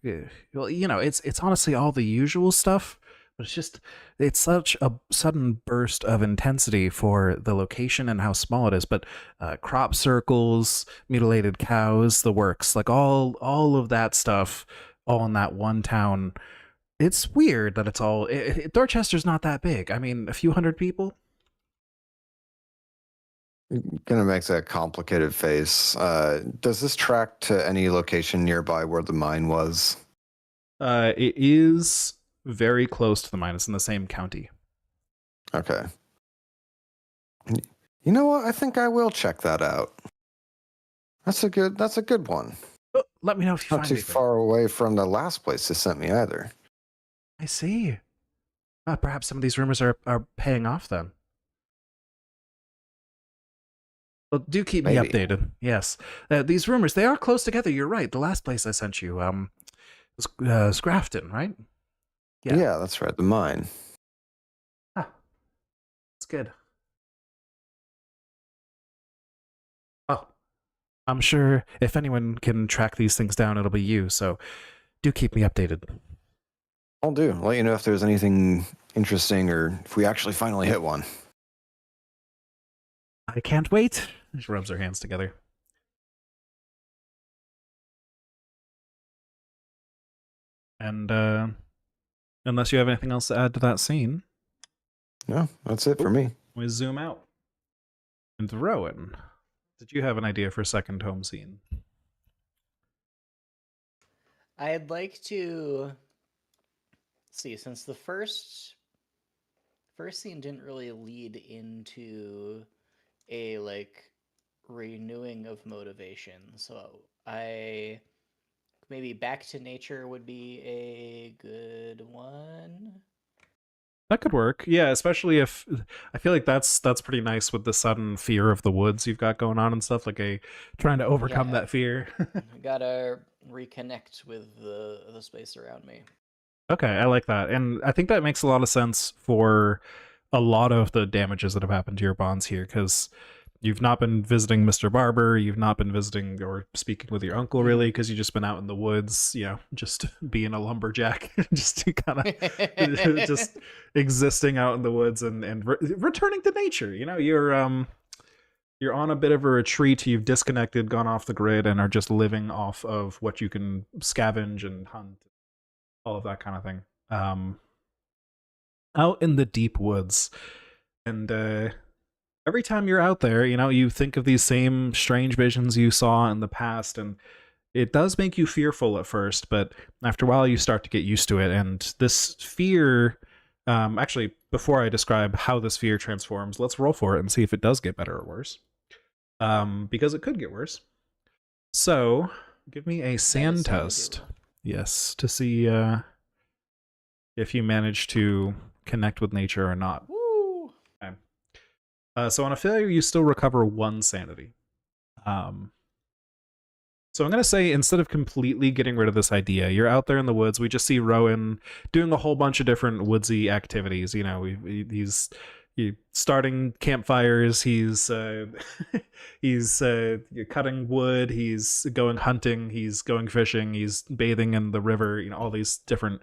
it's honestly all the usual stuff, but it's such a sudden burst of intensity for the location and how small it is. But crop circles, mutilated cows, the works, like all of that stuff, all in that one town. It's weird that it's all. Dorchester's not that big. I mean, a few hundred people. Kind of makes a complicated face. Does this track to any location nearby where the mine was? It is very close to the mine. It's in the same county. Okay. You know what? I think I will check that out. That's a good one. Oh, let me know if you Not find too anything. far away from the last place they sent me either. I see. Perhaps some of these rumors are paying off then. Well, do keep me updated. Yes. These rumors, they are close together. You're right. The last place I sent you was Grafton, right? Yeah, that's right. The mine. Ah, that's good. Oh, I'm sure if anyone can track these things down, it'll be you. So do keep me updated. I'll do. I'll let you know if there's anything interesting or if we actually finally hit one. I can't wait. She rubs her hands together. And unless you have anything else to add to that scene. No, that's it for me. We zoom out. And Rowan, did you have an idea for a second home scene? I'd like to see, since the first scene didn't really lead into a renewing of motivation, so maybe back to nature would be a good one. That could work. Yeah, especially if I feel like that's pretty nice with the sudden fear of the woods you've got going on and stuff, like a trying to overcome Yeah. that fear. I gotta reconnect with the space around me. Okay, I like that. And I think that makes a lot of sense for a lot of the damages that have happened to your bonds here, because you've not been visiting Mr. Barber, you've not been visiting or speaking with your uncle really, because you've just been out in the woods, just being a lumberjack, just to kind of just existing out in the woods and returning to nature. You're on a bit of a retreat, you've disconnected, gone off the grid, and are just living off of what you can scavenge and hunt, all of that kind of thing. Out in the deep woods. And every time you're out there, you think of these same strange visions you saw in the past, and it does make you fearful at first, but after a while you start to get used to it. And this fear, actually, before I describe how this fear transforms, let's roll for it and see if it does get better or worse. Because it could get worse. So, give me a sand test. Yes, to see if you manage to connect with nature or not. Woo! Okay. So on a failure, you still recover 1 sanity. So I'm going to say, instead of completely getting rid of this idea, you're out there in the woods. We just see Rowan doing a whole bunch of different woodsy activities. He's starting campfires. He's he's cutting wood. He's going hunting. He's going fishing. He's bathing in the river. All these different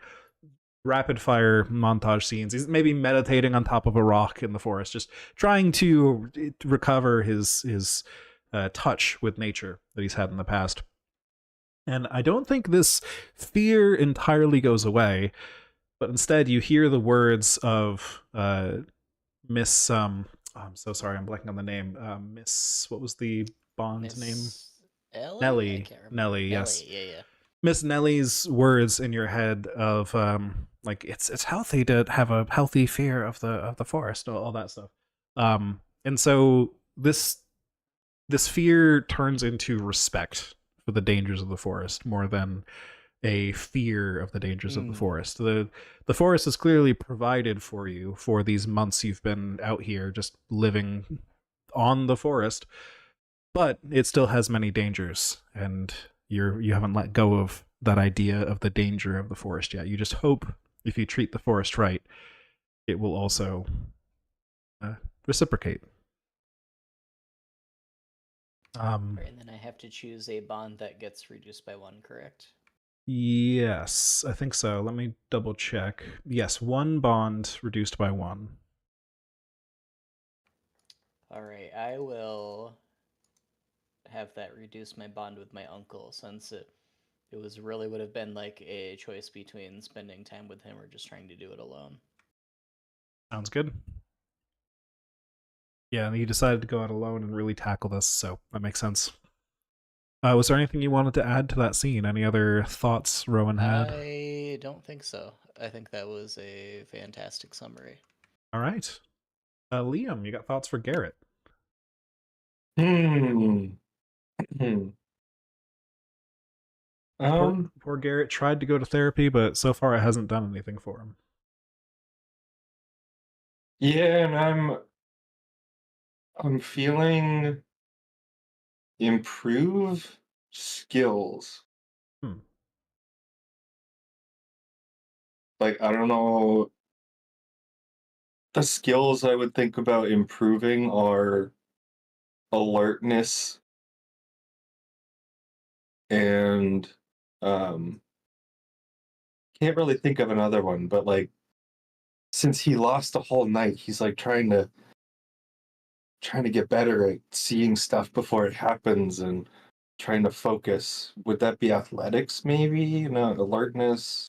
rapid fire montage scenes. He's maybe meditating on top of a rock in the forest, just trying to recover his touch with nature that he's had in the past. And I don't think this fear entirely goes away, but instead you hear the words of Miss I'm so sorry, I'm blanking on the name. Miss, what was the Bond name? Ellie? Nellie. I can't remember. Nellie, yes. Yeah. Miss Nellie's words in your head of like it's healthy to have a healthy fear of the forest, all that stuff. And so this fear turns into respect for the dangers of the forest more than a fear of the dangers of the forest. The forest is clearly provided for you for these months you've been out here just living on the forest, but it still has many dangers, and you haven't let go of that idea of the danger of the forest yet. You just hope, if you treat the forest right, it will also reciprocate. Right, and then I have to choose a bond that gets reduced by 1, correct? Yes, I think so. Let me double check. Yes, 1 bond reduced by 1. All right, I will have that reduce my bond with my uncle, since it would have been like a choice between spending time with him or just trying to do it alone. Sounds good. Yeah, and you decided to go out alone and really tackle this, so that makes sense. Was there anything you wanted to add to that scene? Any other thoughts Rowan had? I don't think so. I think that was a fantastic summary. All right. Liam, you got thoughts for Garrett? Poor Garrett tried to go to therapy, but so far it hasn't done anything for him. Yeah, and I'm feeling improve skills. Like, I don't know. The skills I would think about improving are alertness and can't really think of another one, but like, since he lost the whole night, he's like trying to get better at seeing stuff before it happens and trying to focus. Would that be athletics, maybe? Alertness?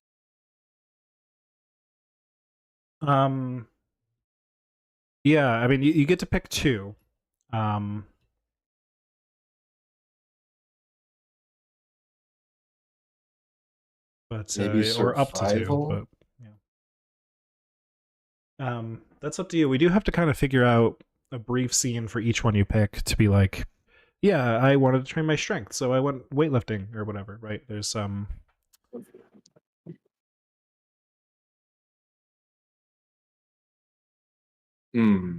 Yeah, I mean, you get to pick 2. But maybe or up to 2, survival? but yeah. That's up to you. We do have to kind of figure out a brief scene for each one you pick to be like, yeah, I wanted to train my strength, so I went weightlifting or whatever, right? There's Hmm.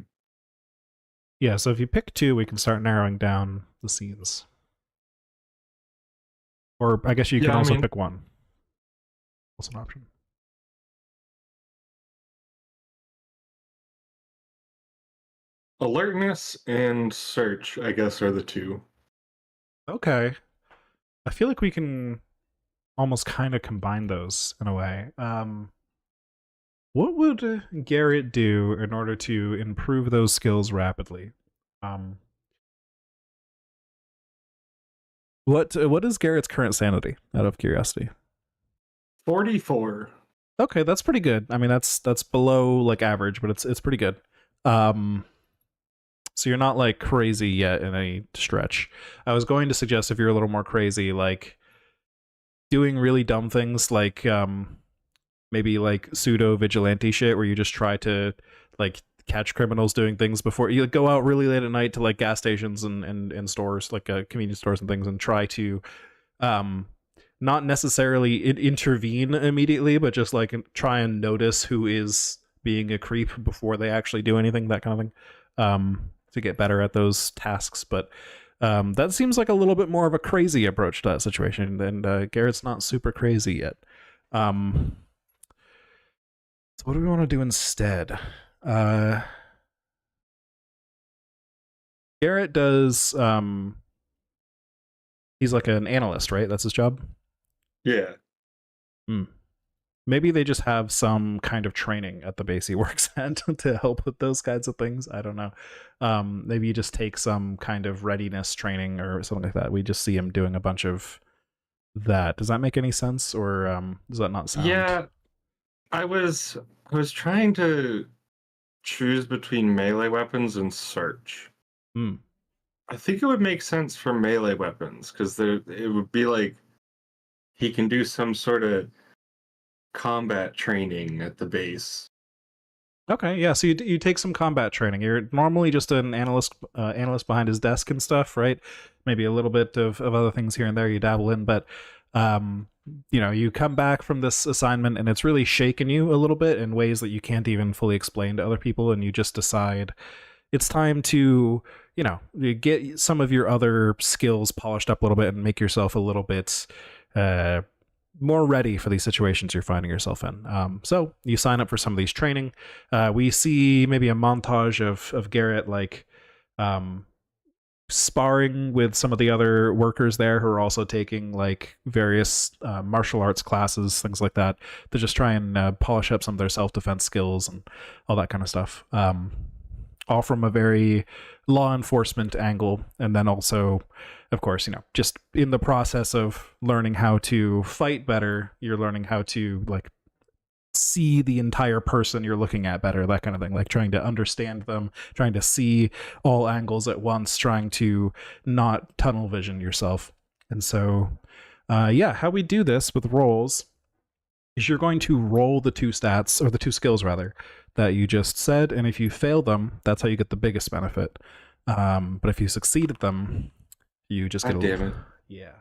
Yeah, so if you pick 2, we can start narrowing down the scenes. Or I guess you can Yeah, I also mean- pick 1. That's an option. Alertness and search, I guess, are the 2. Okay. I feel like we can almost kind of combine those in a way. What would Garrett do in order to improve those skills rapidly? What is Garrett's current sanity, out of curiosity? 44. Okay, that's pretty good. I mean, that's below like average, but it's pretty good. So you're not like crazy yet in any stretch. I was going to suggest if you're a little more crazy, like doing really dumb things like maybe like pseudo vigilante shit where you just try to like catch criminals doing things before you go out really late at night to like gas stations and stores like convenience stores and things and try to not necessarily intervene immediately, but just like try and notice who is being a creep before they actually do anything, that kind of thing, to get better at those tasks. But that seems like a little bit more of a crazy approach to that situation, and Garrett's not super crazy yet. So what do we want to do instead? Garrett does he's like an analyst, right? That's his job? Yeah. Maybe they just have some kind of training at the base he works at to help with those kinds of things. I don't know. Maybe you just take some kind of readiness training or something like that. We just see him doing a bunch of that. Does that make any sense, or does that not sound? Yeah. I was trying to choose between melee weapons and search. I think it would make sense for melee weapons because it would be like he can do some sort of combat training at the base. Okay, yeah. So you take some combat training. You're normally just an analyst behind his desk and stuff, right? Maybe a little bit of other things here and there you dabble in, but you come back from this assignment and it's really shaken you a little bit in ways that you can't even fully explain to other people, and you just decide it's time to get some of your other skills polished up a little bit and make yourself a little bit more ready for these situations you're finding yourself in. So you sign up for some of these training. We see maybe a montage of Garrett like sparring with some of the other workers there who are also taking like various martial arts classes, things like that, to just try and polish up some of their self-defense skills and all that kind of stuff. All from a very law enforcement angle, and then also, of course, just in the process of learning how to fight better, you're learning how to like see the entire person you're looking at better, that kind of thing, like trying to understand them, trying to see all angles at once, trying to not tunnel vision yourself. And so how we do this with rolls is you're going to roll the 2 stats, or the 2 skills rather, that you just said, and if you fail them, that's how you get the biggest benefit. But if you succeed at them, you just get Damn it. Yeah.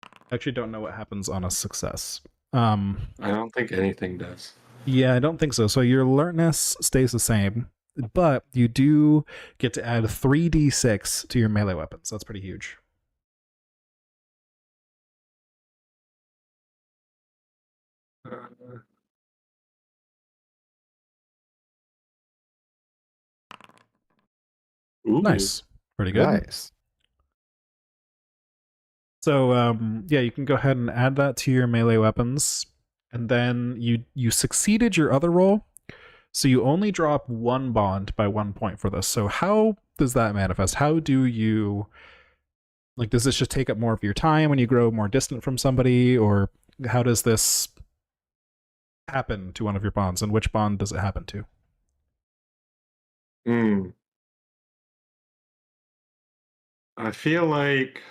I actually don't know what happens on a success. I don't think anything does. Yeah, I don't think so. So your alertness stays the same, but you do get to add 3d6 to your melee weapons. That's pretty huge. Ooh. Nice. Pretty good. Nice. So you can go ahead and add that to your melee weapons, and then you succeeded your other roll, so you only drop 1 bond by 1 point for this. So how does that manifest? How do you, like, does this just take up more of your time when you grow more distant from somebody, or how does this happen to one of your bonds, and which bond does it happen to? I feel like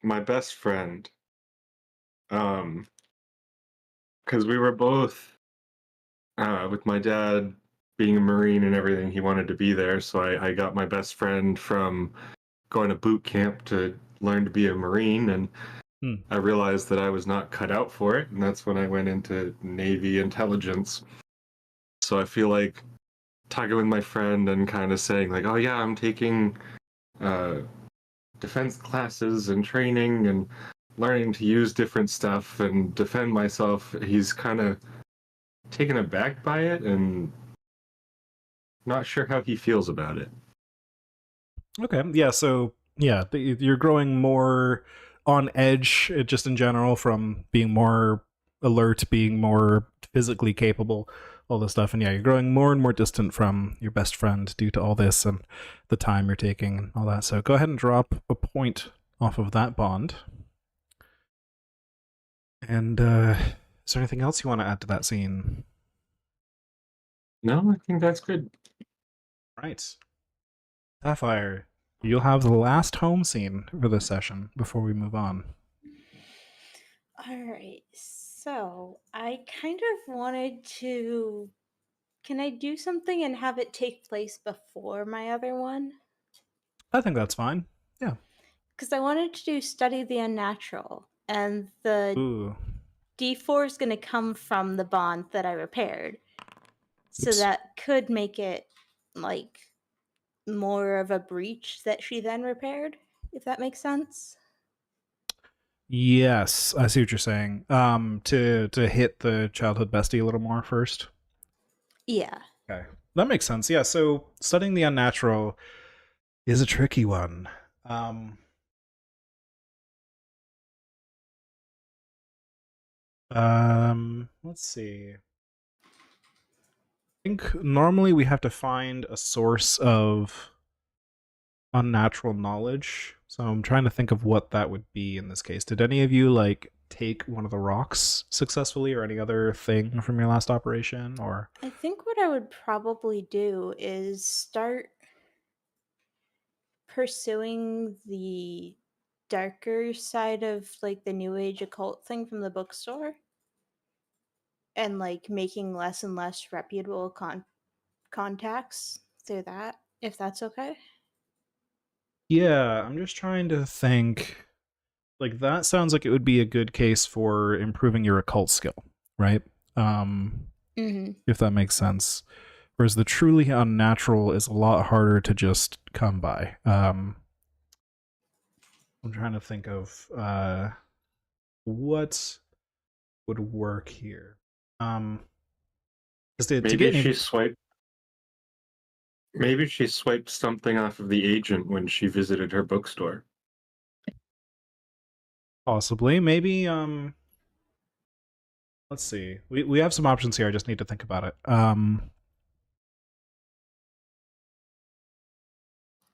my best friend, because we were both with my dad being a Marine and everything, he wanted to be there, so I got my best friend from going to boot camp to learn to be a Marine, and I realized that I was not cut out for it, and that's when I went into Navy intelligence. So I feel like talking with my friend and kind of saying like, oh yeah, I'm taking defense classes and training and learning to use different stuff and defend myself, he's kind of taken aback by it and not sure how he feels about it. Okay, yeah, so yeah, you're growing more on edge just in general from being more alert, being more physically capable, all this stuff. And yeah, you're growing more and more distant from your best friend due to all this and the time you're taking and all that. So go ahead and drop a point off of that bond. And is there anything else you want to add to that scene? No, I think that's good. Right. Sapphire, you'll have the last home scene for this session before we move on. All right. So I kind of wanted to. Can I do something and have it take place before my other one? I think that's fine. Yeah. Because I wanted to do Study the Unnatural, and the Ooh. D4 is going to come from the bond that I repaired. So Oops. that could make it like more of a breach that she then repaired, if that makes sense. Yes, I see what you're saying. To hit the childhood bestie a little more first. Yeah. Okay, that makes sense. Yeah, so studying the unnatural is a tricky one. Let's see. I think normally we have to find a source of unnatural knowledge. So I'm trying to think of what that would be in this case. Did any of you like take one of the rocks successfully or any other thing from your last operation? Or I think what I would probably do is start pursuing the darker side of like the new age occult thing from the bookstore and like making less and less reputable contacts through that, if that's okay. yeah, I'm just trying to think. Like that sounds like it would be a good case for improving your occult skill, right? If that makes sense. Whereas the truly unnatural is a lot harder to just come by. I'm trying to think of what would work here. Maybe she swiped something off of the agent when she visited her bookstore. Possibly. Maybe let's see. We have some options here. I just need to think about it.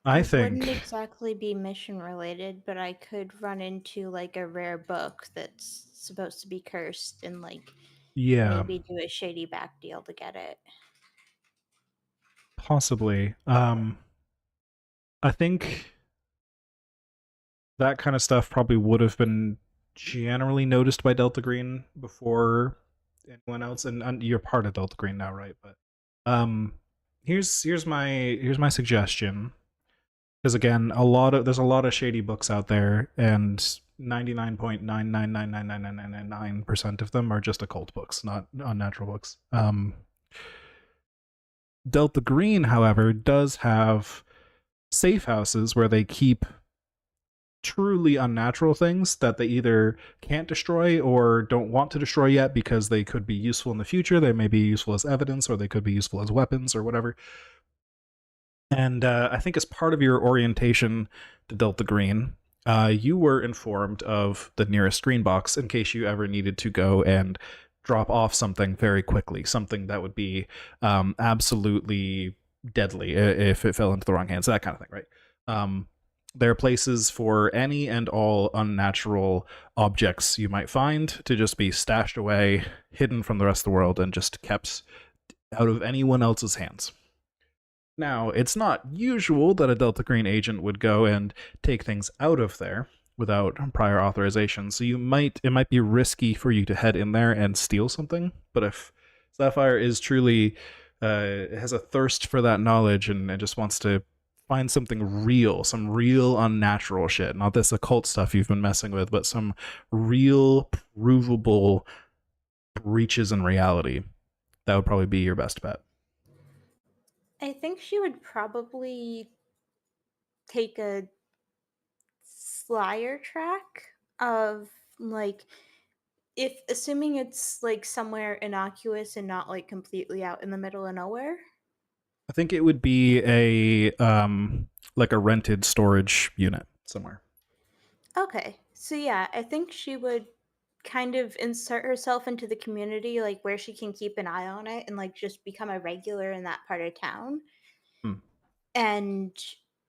I think wouldn't exactly be mission related, but I could run into like a rare book that's supposed to be cursed and like maybe do a shady back deal to get it. Possibly. I think that kind of stuff probably would have been generally noticed by Delta Green before anyone else, and you're part of Delta Green now, right? But here's my suggestion. Because again, there's a lot of shady books out there, and 99.9999999% of them are just occult books, not unnatural books. Delta Green, however, does have safe houses where they keep truly unnatural things that they either can't destroy or don't want to destroy yet because they could be useful in the future. They may be useful as evidence, or they could be useful as weapons or whatever. And I think as part of your orientation to Delta Green, you were informed of the nearest green box in case you ever needed to go and drop off something very quickly, something that would be absolutely deadly if it fell into the wrong hands, that kind of thing, right? There are places for any and all unnatural objects you might find to just be stashed away, hidden from the rest of the world, and just kept out of anyone else's hands. Now, it's not usual that a Delta Green agent would go and take things out of there without prior authorization, so it might be risky for you to head in there and steal something. But if Sapphire is truly has a thirst for that knowledge and just wants to find something real, some real unnatural shit, not this occult stuff you've been messing with, but some real provable breaches in reality, that would probably be your best bet. I think she would probably take a flyer track of like if assuming it's like somewhere innocuous and not like completely out in the middle of nowhere. I think it would be a like a rented storage unit somewhere. Okay. So yeah, I think she would kind of insert herself into the community like where she can keep an eye on it and like just become a regular in that part of town. Hmm. And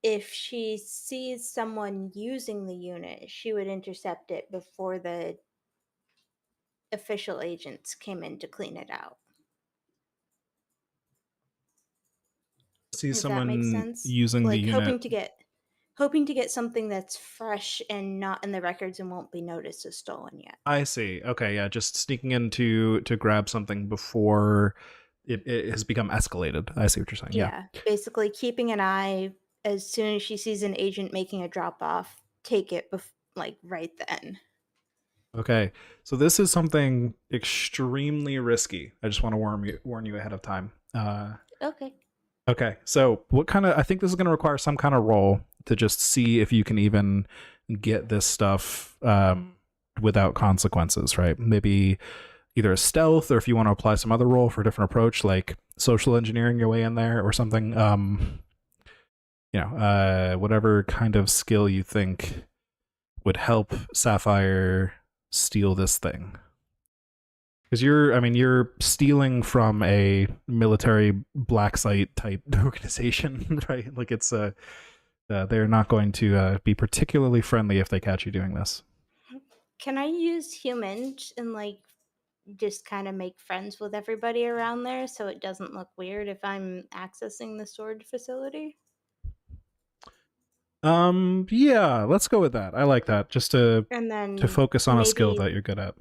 if she sees someone using the unit, she would intercept it before the official agents came in to clean it out. See If that makes someone sense. using the Like unit. hoping to get something that's fresh and not in the records and won't be noticed as stolen yet. I see. Okay, yeah, just sneaking in to grab something before it has become escalated. I see what you're saying. Yeah. Yeah. Basically keeping an eye as soon as she sees an agent making a drop off, take it like right then. Okay. So this is something extremely risky. I just want to warn you ahead of time. Okay. Okay. So what kind of I think this is going to require some kind of roll to just see if you can even get this stuff without consequences, right? Maybe either a stealth or if you want to apply some other roll for a different approach, like social engineering your way in there or something. Whatever kind of skill you think would help Sapphire steal this thing. Because you're stealing from a military black site type organization, right? Like it's they're not going to be particularly friendly if they catch you doing this. Can I use humans and like just kind of make friends with everybody around there so it doesn't look weird if I'm accessing the storage facility? Yeah, let's go with that. I like that. Just to And focus on a skill that you're good at.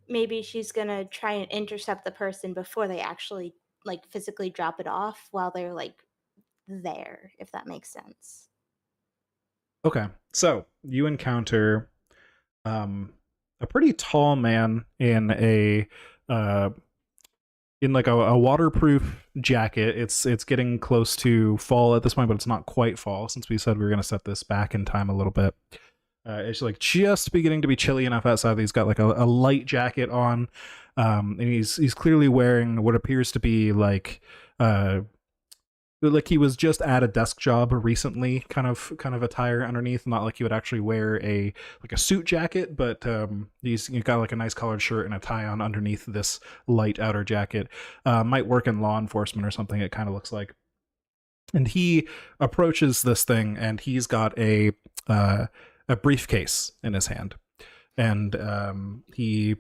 maybe she's gonna try and intercept the person before they actually like physically drop it off while they're like there, if that makes sense. Okay. So you encounter a pretty tall man in a like a waterproof jacket. It's getting close to fall at this point, but it's not quite fall since we said we were going to set this back in time a little bit. It's like just beginning to be chilly enough outside that he's got like a light jacket on, and he's clearly wearing what appears to be like he was just at a desk job recently kind of attire underneath, not like he would actually wear a suit jacket, but he's got like a nice collared shirt and a tie on underneath this light outer jacket. Might work in law enforcement or something, it kind of looks like. And he approaches this thing and he's got a briefcase in his hand, and you've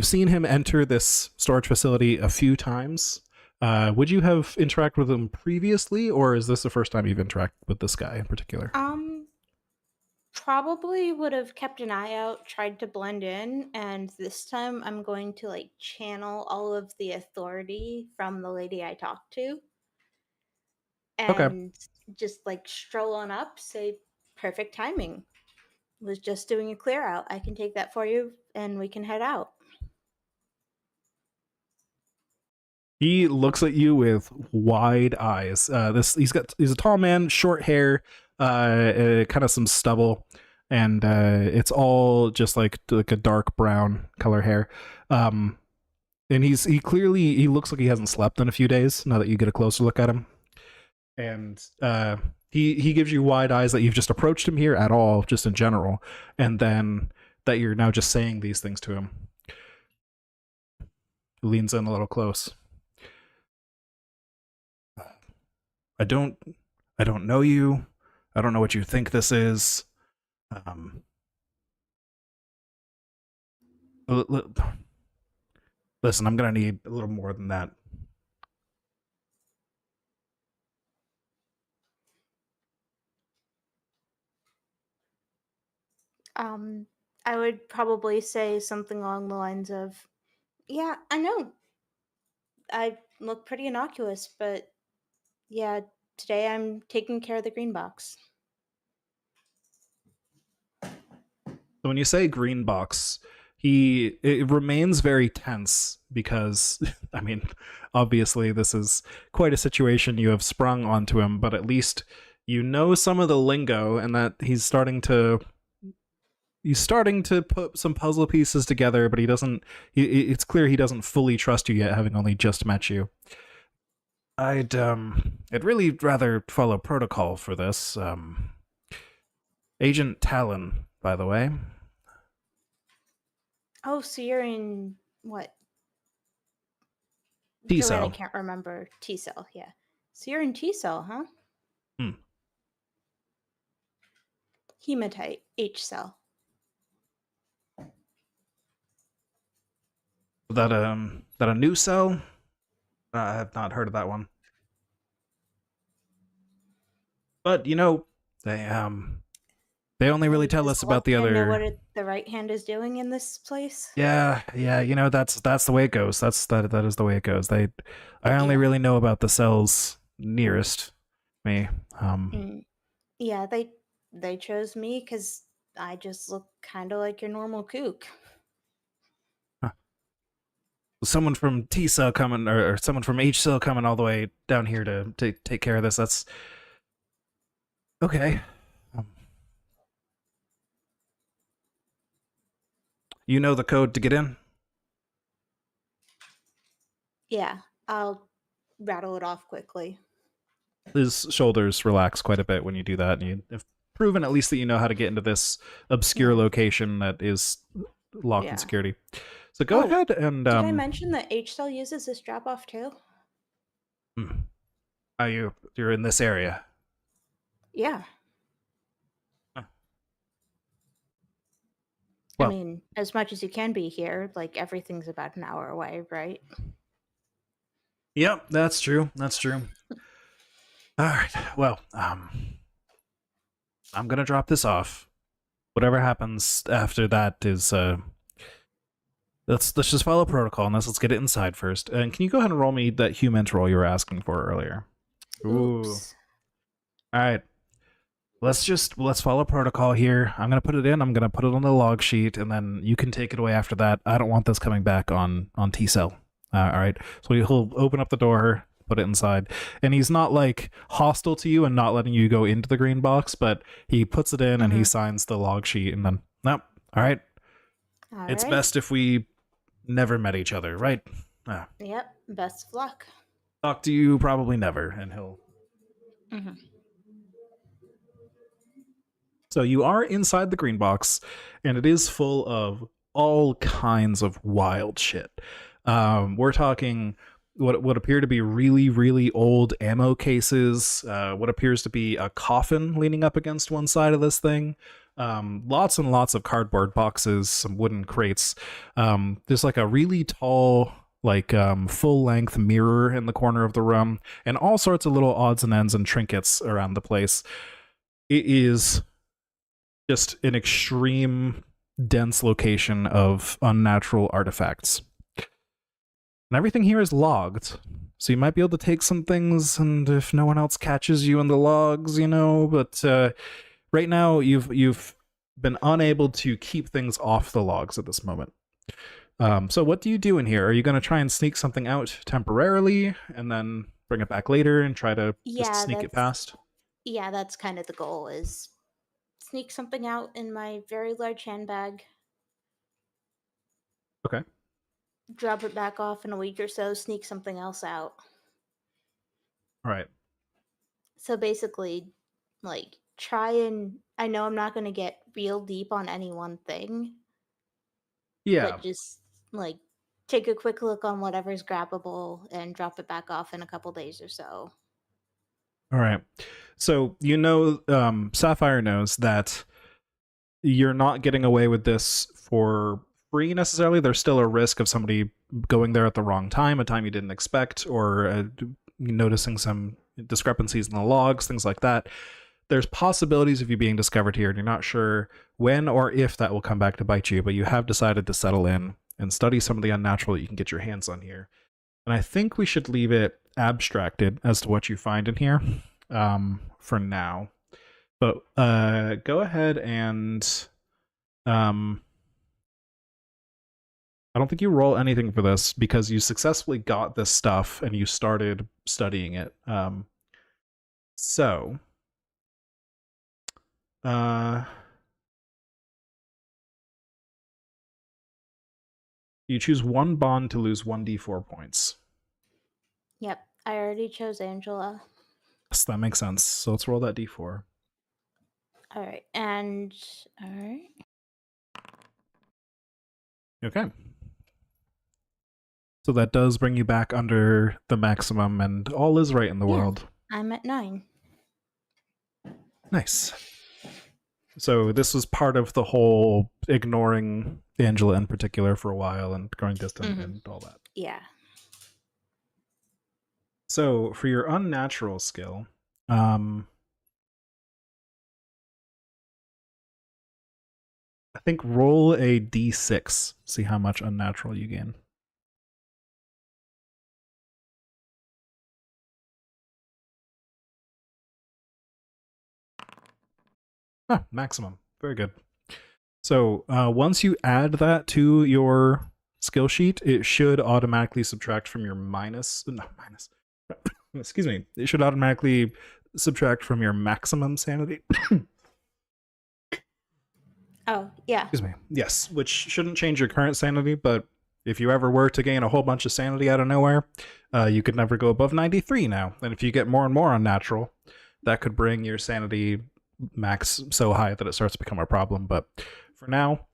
seen him enter this storage facility a few times. Would you have interacted with him previously, or is this the first time you've interacted with this guy in particular? Probably would have kept an eye out, tried to blend in, and this time I'm going to like channel all of the authority from the lady I talked to Okay. and just like stroll on up, say perfect timing. Was just doing a clear out. I can take that for you and we can head out. He looks at you with wide eyes. He's a tall man, short hair, kind of some stubble, and it's all just like a dark brown color hair. And he clearly looks like he hasn't slept in a few days. Now that you get a closer look at him, and he gives you wide eyes that you've just approached him here at all, just in general, and then that you're now just saying these things to him. He leans in a little close. I don't know you. I don't know what you think this is. Listen, I'm gonna need a little more than that. I would probably say something along the lines of, yeah, I know. I look pretty innocuous, but yeah, today I'm taking care of the green box. So when you say green box, it remains very tense because, I mean, obviously this is quite a situation you have sprung onto him, but at least you know some of the lingo and that he's starting to put some puzzle pieces together, but it's clear he doesn't fully trust you yet, having only just met you. I'd really rather follow protocol for this. Agent Talon, by the way. Oh, so you're in what? T Joanne, cell. I can't remember. T cell, yeah. So you're in T cell, huh? Hematite, H cell. That a new cell? I have not heard of that one. But they only really tell us about the other. Know what the right hand is doing in this place? Yeah. That's the way it goes. That is the way it goes. I only really know about the cells nearest me. Yeah, they chose me because I just look kind of like your normal kook. Someone from T cell coming, or someone from H cell coming all the way down here to take care of this. That's okay. You know the code to get in? Yeah, I'll rattle it off quickly. His shoulders relax quite a bit when you do that, and you have proven at least that you know how to get into this obscure location that is locked in security. So go ahead and... Did I mention that H cell uses this drop-off too? You're in this area? Yeah. Huh. Well, I mean, as much as you can be here, like everything's about an hour away, right? Yep, that's true. That's true. All right. Well, I'm gonna drop this off. Whatever happens after that is let's just follow protocol and let's get it inside first. And can you go ahead and roll me that human roll you were asking for earlier? Oops. All right. Let's follow protocol here. I'm gonna put it in. I'm gonna put it on the log sheet, and then you can take it away after that. I don't want this coming back on T cell. All right. So he'll open up the door, put it inside, and he's not like hostile to you and not letting you go into the green box, but he puts it in and he signs the log sheet, and then nope. All right. It's best if we never met each other, right? Yep. Best of luck. Talk to you probably never, and he'll. So you are inside the green box, and it is full of all kinds of wild shit. We're talking what appear to be really, really old ammo cases, what appears to be a coffin leaning up against one side of this thing, lots and lots of cardboard boxes, some wooden crates. There's like a really tall, like full-length mirror in the corner of the room, and all sorts of little odds and ends and trinkets around the place. It is just an extreme dense location of unnatural artifacts. And everything here is logged, so you might be able to take some things, and if no one else catches you in the logs, but right now you've been unable to keep things off the logs at this moment. So what do you do in here? Are you going to try and sneak something out temporarily and then bring it back later and try to just sneak it past? Yeah, that's kind of the goal, is sneak something out in my very large handbag. Okay. Drop it back off in a week or so, sneak something else out. All right. So basically, like, I know I'm not going to get real deep on any one thing. Yeah. But just, like, take a quick look on whatever's grabbable and drop it back off in a couple days or so. All right. So, Sapphire knows that you're not getting away with this for free necessarily. There's still a risk of somebody going there at the wrong time, a time you didn't expect, or noticing some discrepancies in the logs, things like that. There's possibilities of you being discovered here, and you're not sure when or if that will come back to bite you, but you have decided to settle in and study some of the unnatural that you can get your hands on here. And I think we should leave it abstracted as to what you find in here for now. But go ahead and I don't think you roll anything for this because you successfully got this stuff and you started studying it. So, you choose one bond to lose 1d4 points. Yep, I already chose Angela. Yes, that makes sense. So let's roll that d4. All right, and all right. Okay. So that does bring you back under the maximum, and all is right in the Yeah. world. I'm at 9. Nice. So this was part of the whole ignoring Angela in particular for a while and growing distant Mhm. and all that. Yeah. So for your unnatural skill, I think roll a d6, see how much unnatural you gain. Ah, maximum. Very good. So once you add that to your skill sheet, it should automatically subtract from your excuse me. It should automatically subtract from your maximum sanity. Oh, yeah. Excuse me. Yes, which shouldn't change your current sanity, but if you ever were to gain a whole bunch of sanity out of nowhere, you could never go above 93 now. And if you get more and more unnatural, that could bring your sanity max so high that it starts to become a problem. But for now,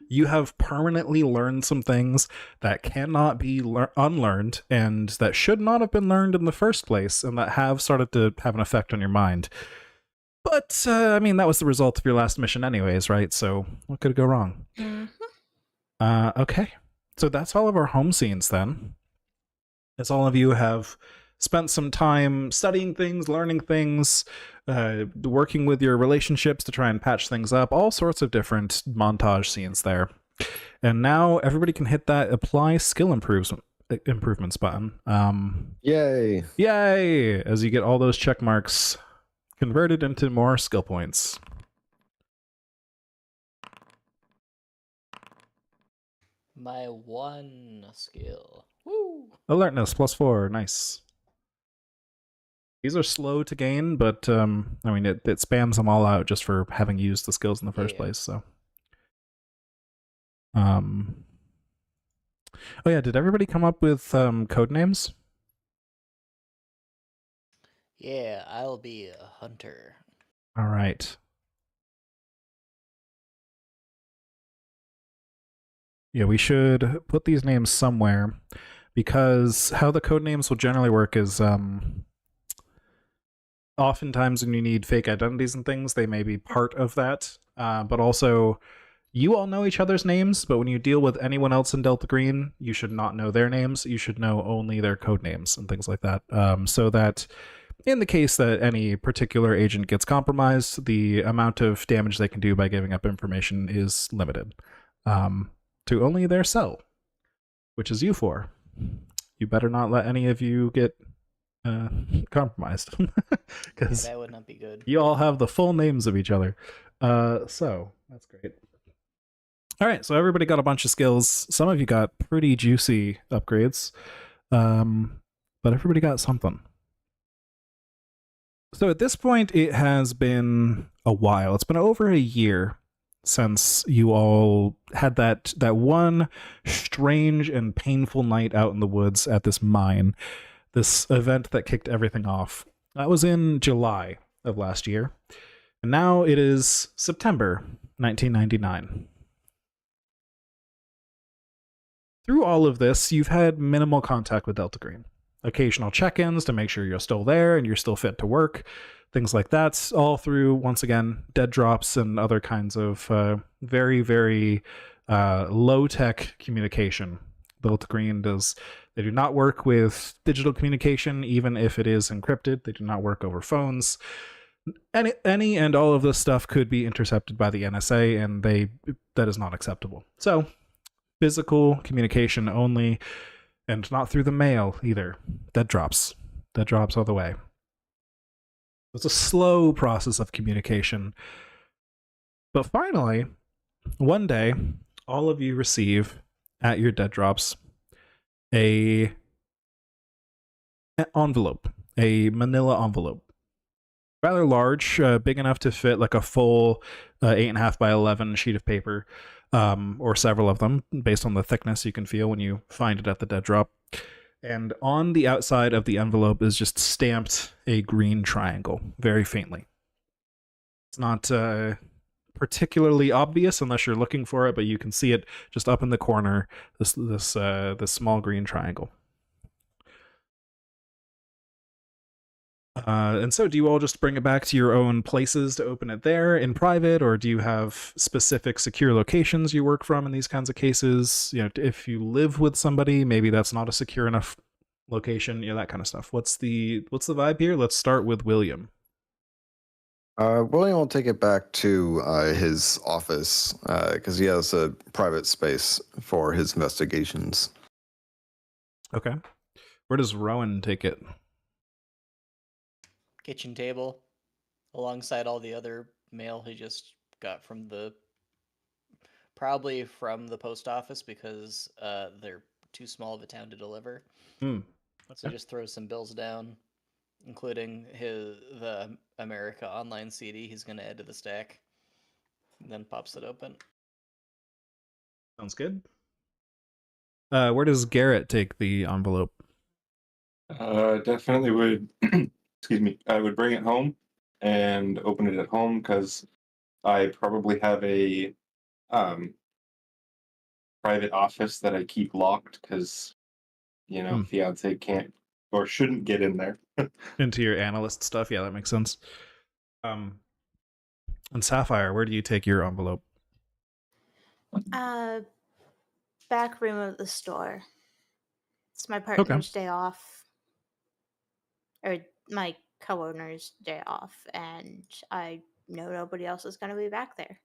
you have permanently learned some things that cannot be unlearned and that should not have been learned in the first place and that have started to have an effect on your mind. But, I mean, that was the result of your last mission anyways, right? So what could go wrong? Okay. So that's all of our home scenes then. As all of you have spent some time studying things, learning things, working with your relationships to try and patch things up, all sorts of different montage scenes there. And now everybody can hit that apply skill improvements button. Yay! Yay! As you get all those check marks converted into more skill points. My one skill. Woo! Alertness +4, nice. These are slow to gain, but I mean it spams them all out just for having used the skills in the first place. So, oh yeah, did everybody come up with code names? Yeah, I'll be a hunter. All right. Yeah, we should put these names somewhere because how the code names will generally work is oftentimes when you need fake identities and things, they may be part of that. But also, you all know each other's names, but when you deal with anyone else in Delta Green, you should not know their names. You should know only their code names and things like that. So that in the case that any particular agent gets compromised, the amount of damage they can do by giving up information is limited to only their cell, which is you four. You better not let any of you get compromised because that would not be good. You all have the full names of each other. So that's great. All right, so everybody got a bunch of skills. Some of you got pretty juicy upgrades, but everybody got something. So at this point, it has been a while. It's been over a year since you all had that one strange and painful night out in the woods at this mine, this event that kicked everything off. That was in July of last year, and now it is September 1999. Through all of this, you've had minimal contact with Delta Green. Occasional check-ins to make sure you're still there and you're still fit to work, things like that, all through, once again, dead drops and other kinds of very, very low-tech communication. Delta Green they do not work with digital communication, even if it is encrypted. They do not work over phones. Any and all of this stuff could be intercepted by the NSA, and that is not acceptable. So, physical communication only, and not through the mail either. Dead drops all the way. It's a slow process of communication. But finally, one day, all of you receive at your dead drops a envelope, a manila envelope. Rather large, big enough to fit like a full 8.5 by 11 sheet of paper, or several of them, based on the thickness you can feel when you find it at the dead drop. And on the outside of the envelope is just stamped a green triangle, very faintly. It's not particularly obvious unless you're looking for it, but you can see it just up in the corner, this small green triangle. And so do you all just bring it back to your own places to open it there in private, or do you have specific secure locations you work from in these kinds of cases? You know, if you live with somebody, maybe that's not a secure enough location, you know, that kind of stuff. What's the vibe here? Let's start with William. William will take it back to his office because he has a private space for his investigations. Okay. Where does Rowan take it? Kitchen table, alongside all the other mail he just got from probably from the post office, because they're too small of a town to deliver. Hmm. So Okay. just throw some bills down, including the America Online CD he's going to add to the stack, and then pops it open. Sounds good. Where does Garrett take the envelope? Definitely would. Excuse me. I would bring it home and open it at home because I probably have a private office that I keep locked because fiance can't or shouldn't get in there. Into your analyst stuff? Yeah, that makes sense. And Sapphire, where do you take your envelope? Back room of the store. It's my partner's day off, or my co-owner's day off, and I know nobody else is going to be back there.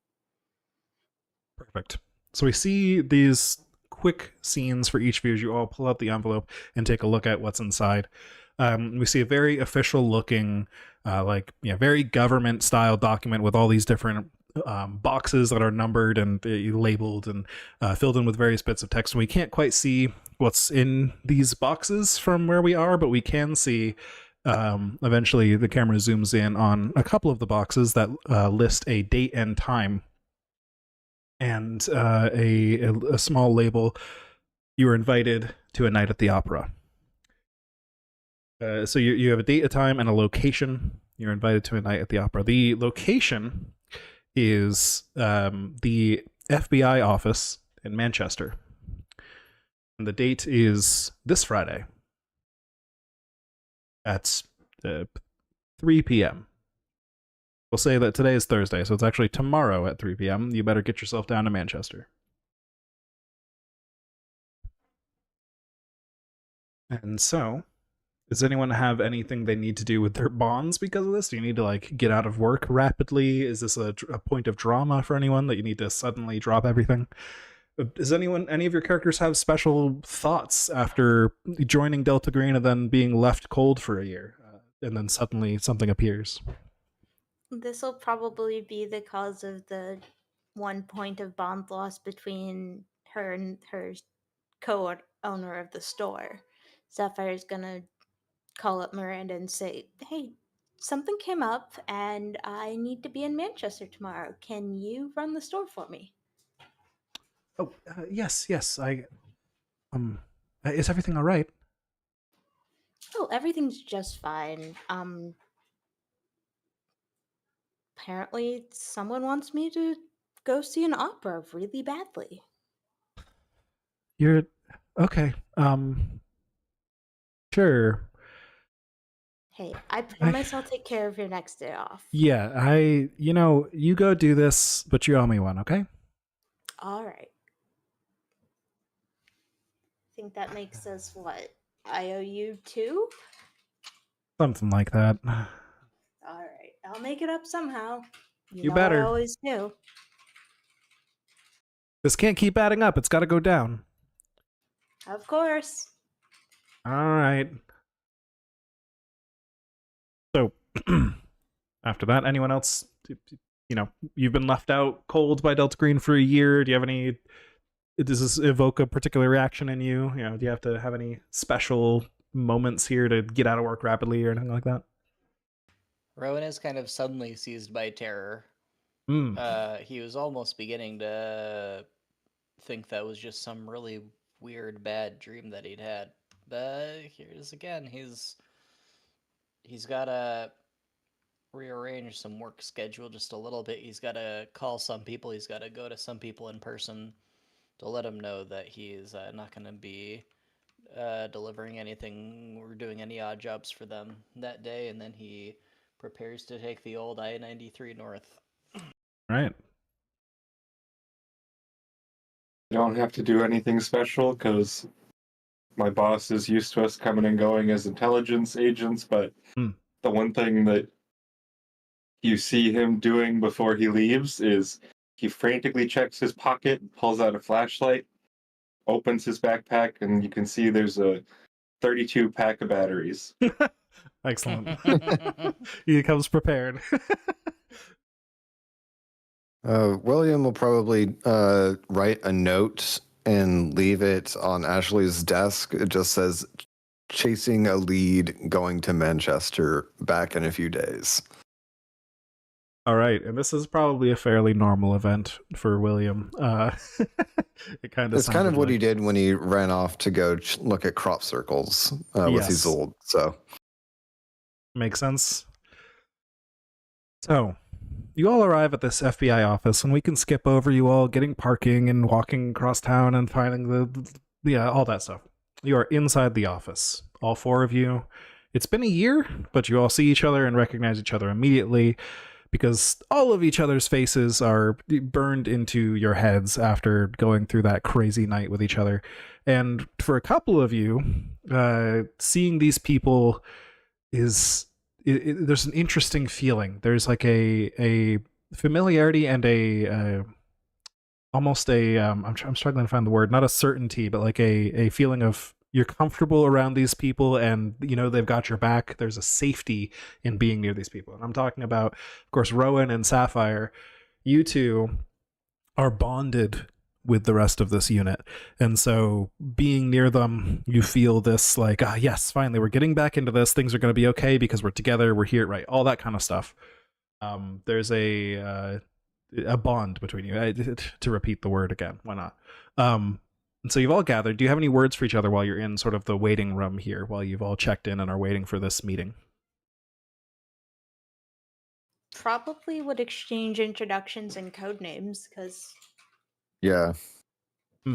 Perfect. So we see these quick scenes for each of you as you all pull out the envelope and take a look at what's inside. We see a very official looking, very government style document with all these different boxes that are numbered and labeled and filled in with various bits of text. And we can't quite see what's in these boxes from where we are, but we can see eventually the camera zooms in on a couple of the boxes that list a date and time and a small label. You were invited to a night at the opera. So you have a date, a time, and a location. You're invited to a night at the opera. The location is the FBI office in Manchester. And the date is this Friday at 3 p.m. We'll say that today is Thursday, so it's actually tomorrow at 3 p.m. You better get yourself down to Manchester. And so, does anyone have anything they need to do with their bonds because of this? Do you need to get out of work rapidly? Is this a point of drama for anyone that you need to suddenly drop everything? Does any of your characters have special thoughts after joining Delta Green and then being left cold for a year, and then suddenly something appears? This will probably be the cause of the 1 point of bond loss between her and her co-owner of the store. Sapphire's gonna call up Miranda and say, "Hey, something came up and I need to be in Manchester tomorrow. Can you run the store for me?" Oh, yes. Is everything all right? Oh, everything's just fine. Apparently someone wants me to go see an opera really badly. You're okay. Sure. Hey, I promise I'll take care of your next day off. Yeah, you go do this, but you owe me one, okay? All right. I think that makes us what? I owe you 2? Something like that. All right. I'll make it up somehow. You know better. I always do. This can't keep adding up. It's got to go down. Of course. All right. So, after that, anyone else? You've been left out cold by Delta Green for a year. Do you have any does this evoke a particular reaction in you? You know, do you have to have any special moments here to get out of work rapidly or anything like that? Rowan is kind of suddenly seized by terror. He was almost beginning to think that was just some really weird, bad dream that he'd had. But here's again, he's got to rearrange some work schedule just a little bit. He's got to call some people. He's got to go to some people in person to let them know that he's not going to be delivering anything or doing any odd jobs for them that day. And then he prepares to take the old I-93 north. Right. I don't have to do anything special because my boss is used to us coming and going as intelligence agents, but the one thing that you see him doing before he leaves is he frantically checks his pocket, pulls out a flashlight, opens his backpack, and you can see there's a 32 pack of batteries. Excellent. He comes prepared. William will probably write a note and leave it on Ashley's desk. It just says, chasing a lead, going to Manchester, back in a few days. All right, and this is probably a fairly normal event for William. It's kind of what he did when he ran off to go look at crop circles with his old. So makes sense. So you all arrive at this FBI office, and we can skip over you all getting parking and walking across town and finding all that stuff. You are inside the office, all four of you. It's been a year, but you all see each other and recognize each other immediately, because all of each other's faces are burned into your heads after going through that crazy night with each other. And for a couple of you, seeing these people there's an interesting feeling. There's like a familiarity and almost I'm struggling to find the word, not a certainty, but like a feeling of you're comfortable around these people and you know they've got your back. There's a safety in being near these people. And I'm talking about, of course, Rowan and Sapphire. You two are bonded with the rest of this unit, and so being near them, you feel this like, yes, finally we're getting back into this. Things are going to be okay because we're together, we're here, right? All that kind of stuff. There's a bond between you. To repeat the word again, why not? And so you've all gathered. Do you have any words for each other while you're in sort of the waiting room here, while you've all checked in and are waiting for this meeting? Probably would exchange introductions and code names, because yeah,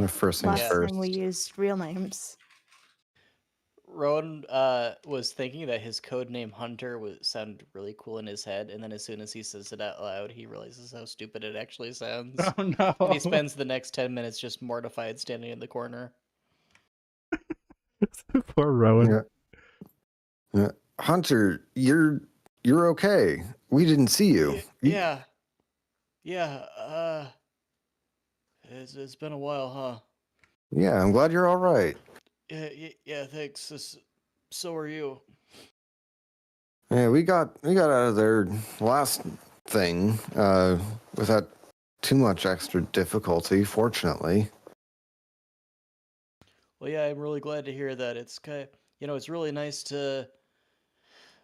first things last first. time we used real names. Rowan was thinking that his code name Hunter sounded really cool in his head, and then as soon as he says it out loud, he realizes how stupid it actually sounds. Oh no! And he spends the next 10 minutes just mortified, standing in the corner. Poor Rowan. Yeah. Hunter, you're okay. We didn't see you. Yeah. It's been a while, huh? Yeah, I'm glad you're all right. Yeah, thanks. So are you. Yeah, we got out of there last thing without too much extra difficulty, fortunately. Well, yeah, I'm really glad to hear that. It's it's really nice to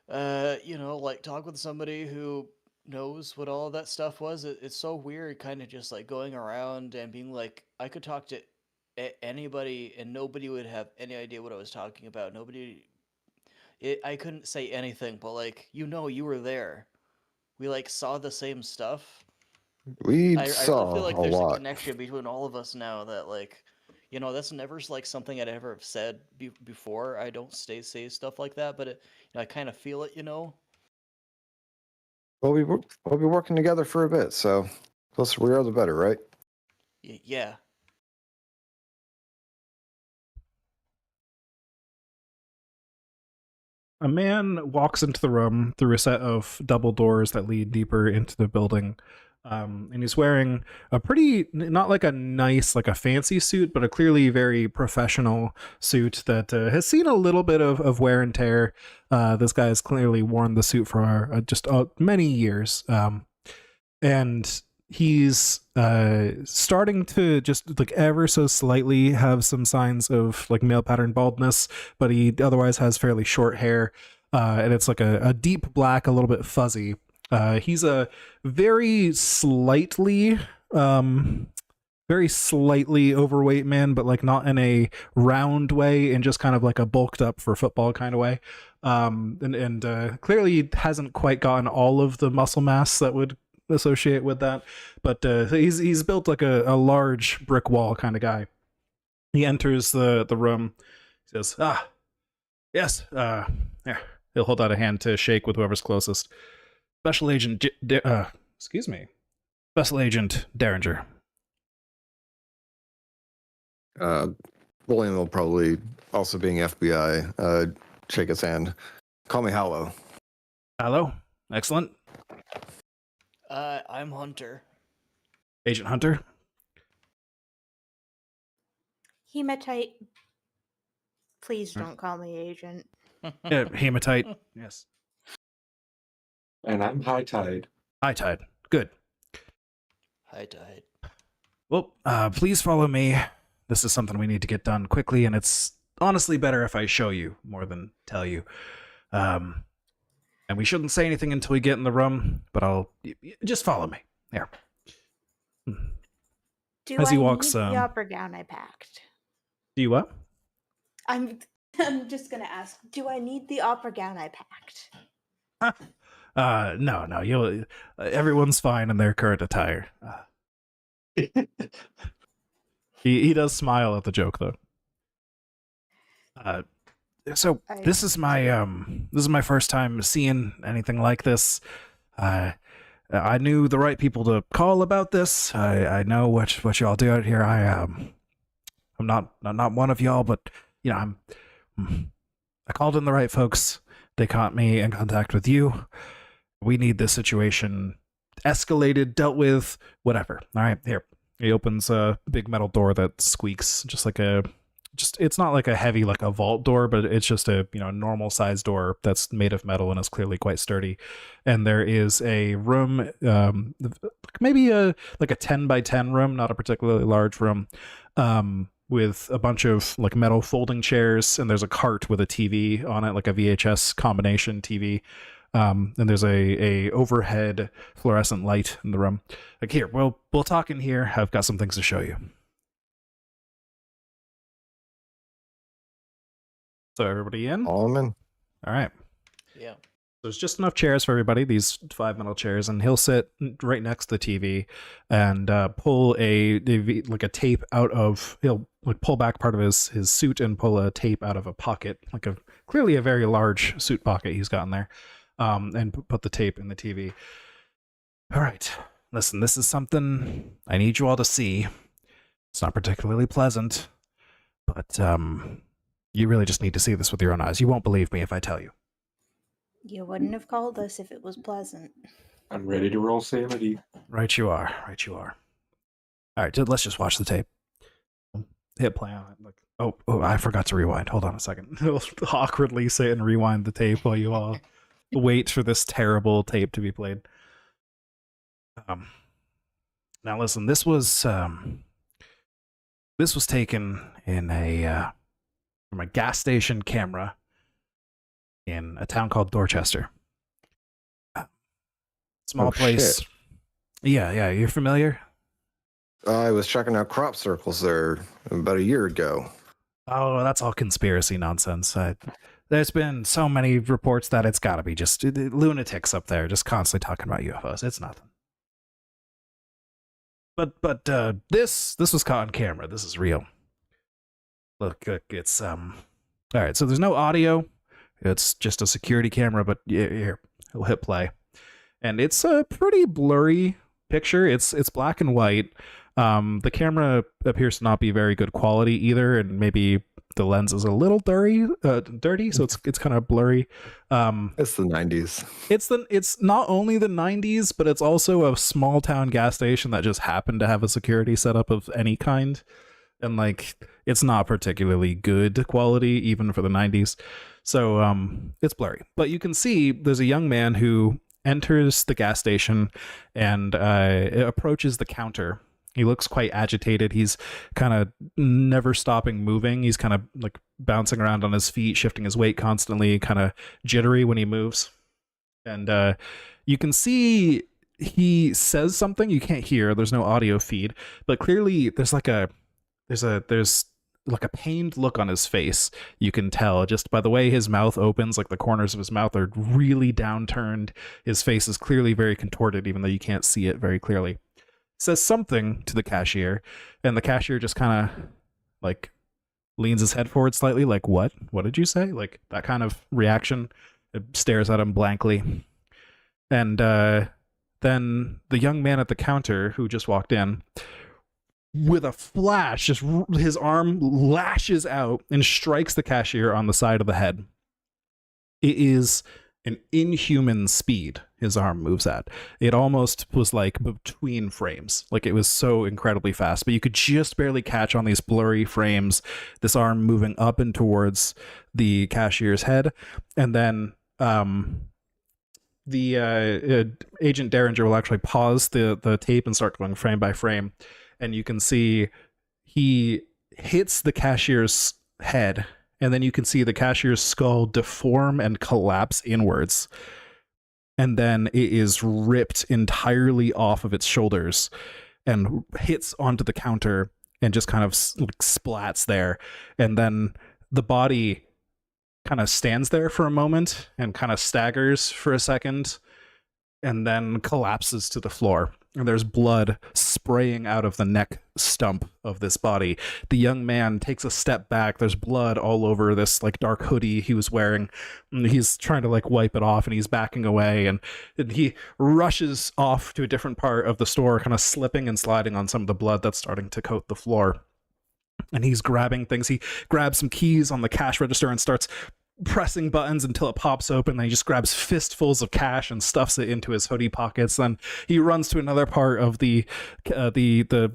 like talk with somebody who knows what all of that stuff was. It's so weird kind of just like going around and being like, I could talk to anybody and nobody would have any idea what I was talking about. I couldn't say anything, but like, you were there. We like saw the same stuff. I really saw feel like a there's lot. a connection between all of us now that like, that's never like something I'd ever have said before. I don't say stuff like that, but I kind of feel it, Well, we'll be working together for a bit, so the closer we are, the better, right? Yeah. A man walks into the room through a set of double doors that lead deeper into the building. And he's wearing a pretty, not like a nice, like a fancy suit, but a clearly very professional suit that has seen a little bit of wear and tear. This guy has clearly worn the suit for just many years. And he's starting to just like ever so slightly have some signs of like male pattern baldness, but he otherwise has fairly short hair, and it's like a deep black, a little bit fuzzy. He's a very slightly overweight man, but like not in a round way, and just kind of like a bulked up for football kind of way. And clearly hasn't quite gotten all of the muscle mass that would associate with that, but he's built like a large brick wall kind of guy. He enters the room. He says, yes, yeah. He'll hold out a hand to shake with whoever's closest. Special Agent Special Agent Derringer. William will probably, also being FBI, shake his hand. Call me Hallow. Hello. Excellent. I'm Hunter. Agent Hunter. Hematite. Please don't call me agent. Hematite. Yes. And I'm High Tide. High Tide. Good. High Tide. Well, please follow me. This is something we need to get done quickly, and it's honestly better if I show you more than tell you. And we shouldn't say anything until we get in the room, but just follow me. Here. Do As I he walks, need the opera gown I packed? Do you what? I'm just gonna ask. Do I need the opera gown I packed? No. You'll. Everyone's fine in their current attire. He does smile at the joke though. So this is my first time seeing anything like this. I knew the right people to call about this. I know what y'all do out here. I'm not one of y'all, but you know I called in the right folks. They got me in contact with you. We need this situation escalated, dealt with, whatever. All right, here. He opens a big metal door that squeaks, it's not like a heavy, like a vault door, but it's just a, normal size door that's made of metal and is clearly quite sturdy. And there is a room, maybe like a 10 by 10 room, not a particularly large room, with a bunch of like metal folding chairs, and there's a cart with a TV on it, like a VHS combination TV. And there's a overhead fluorescent light in the room. Like, here, we'll talk in here. I've got some things to show you. So everybody in? All in. All right. Yeah. There's just enough chairs for everybody, these 5 metal chairs, and he'll sit right next to the TV and pull a tape out of, he'll like pull back part of his suit and pull a tape out of a pocket, like clearly a very large suit pocket he's got in there. And put the tape in the TV. All right, listen, this is something I need you all to see. It's not particularly pleasant, but you really just need to see this with your own eyes. You won't believe me if I tell you. You wouldn't have called us if it was pleasant. I'm ready to roll sanity. Right you are. All right, let's just watch the tape. Hit play on it. Like, oh, I forgot to rewind. Hold on a second. He'll awkwardly sit and rewind the tape while you all wait for this terrible tape to be played. Now listen, this was taken in from a gas station camera in a town called Dorchester. Small place. Shit. Yeah, you're familiar? I was checking out crop circles there about a year ago. Oh, that's all conspiracy nonsense. There's been so many reports that it's got to be just lunatics up there just constantly talking about UFOs. It's nothing. But this was caught on camera. This is real. Look, it's all right. So there's no audio. It's just a security camera. But here, we'll hit play, and it's a pretty blurry picture. It's black and white. The camera appears to not be very good quality either, and maybe the lens is a little dirty, so it's kind of blurry. It's the 90s. It's not only the 90s, but it's also a small town gas station that just happened to have a security setup of any kind, and like it's not particularly good quality even for the 90s. So it's blurry, but you can see there's a young man who enters the gas station and approaches the counter. He looks quite agitated. He's kind of never stopping moving. He's kind of like bouncing around on his feet, shifting his weight constantly, kind of jittery when he moves. And you can see he says something you can't hear. There's no audio feed, but clearly there's like a pained look on his face. You can tell just by the way his mouth opens, like the corners of his mouth are really downturned. His face is clearly very contorted, even though you can't see it very clearly. Says something to the cashier, and the cashier just kind of like leans his head forward slightly, like, what did you say? Like that kind of reaction. It stares at him blankly. And then the young man at the counter who just walked in, with a flash, just his arm lashes out and strikes the cashier on the side of the head. It is an inhuman speed his arm moves at. It almost was like between frames. Like it was so incredibly fast, but you could just barely catch on these blurry frames this arm moving up and towards the cashier's head. And then the Agent Derringer will actually pause the tape and start going frame by frame. And you can see he hits the cashier's head, and then you can see the cashier's skull deform and collapse inwards. And then it is ripped entirely off of its shoulders and hits onto the counter and just kind of splats there. And then the body kind of stands there for a moment and kind of staggers for a second and then collapses to the floor. And there's blood spraying out of the neck stump of this body. The young man takes a step back. There's blood all over this like dark hoodie he was wearing. And he's trying to like wipe it off, and he's backing away, and he rushes off to a different part of the store, kind of slipping and sliding on some of the blood that's starting to coat the floor. And he's grabbing things. He grabs some keys on the cash register and starts pressing buttons until it pops open. Then he just grabs fistfuls of cash and stuffs it into his hoodie pockets. Then he runs to another part of the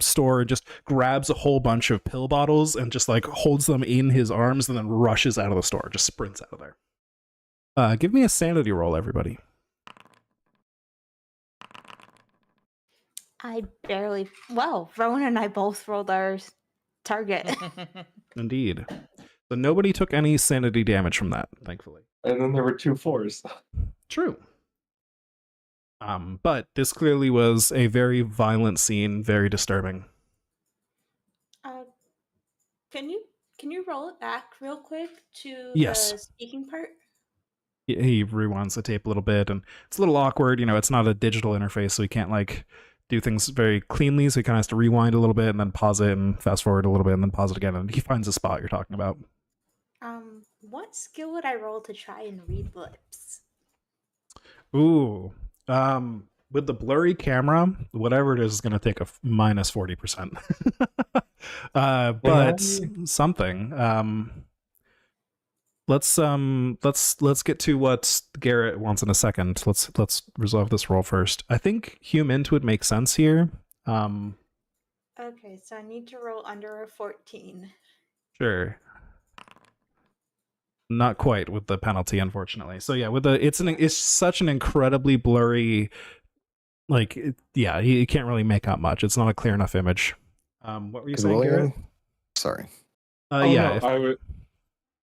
store and just grabs a whole bunch of pill bottles and just like holds them in his arms and then rushes out of the store, just sprints out of there. Give me a sanity roll, everybody. Rowan and I both rolled our target. Indeed. So nobody took any sanity damage from that, thankfully. And then there were 2 4s. True. But this clearly was a very violent scene, very disturbing. Can you roll it back real quick to Yes. the speaking part? He rewinds the tape a little bit, and it's a little awkward. You know, it's not a digital interface, so he can't like do things very cleanly. So he kind of has to rewind a little bit and then pause it and fast forward a little bit and then pause it again. And he finds the spot you're talking about. What skill would I roll to try and read lips? Ooh. With the blurry camera, whatever it is going to take a minus 40%. But something. Let's get to what Garrett wants in a second. Let's resolve this roll first. I think Humint would make sense here. Okay, so I need to roll under a 14. Sure. Not quite with the penalty, unfortunately. So yeah, with the it's such an incredibly blurry, like you can't really make out much. It's not a clear enough image. What were you saying, Garrett? Sorry. No,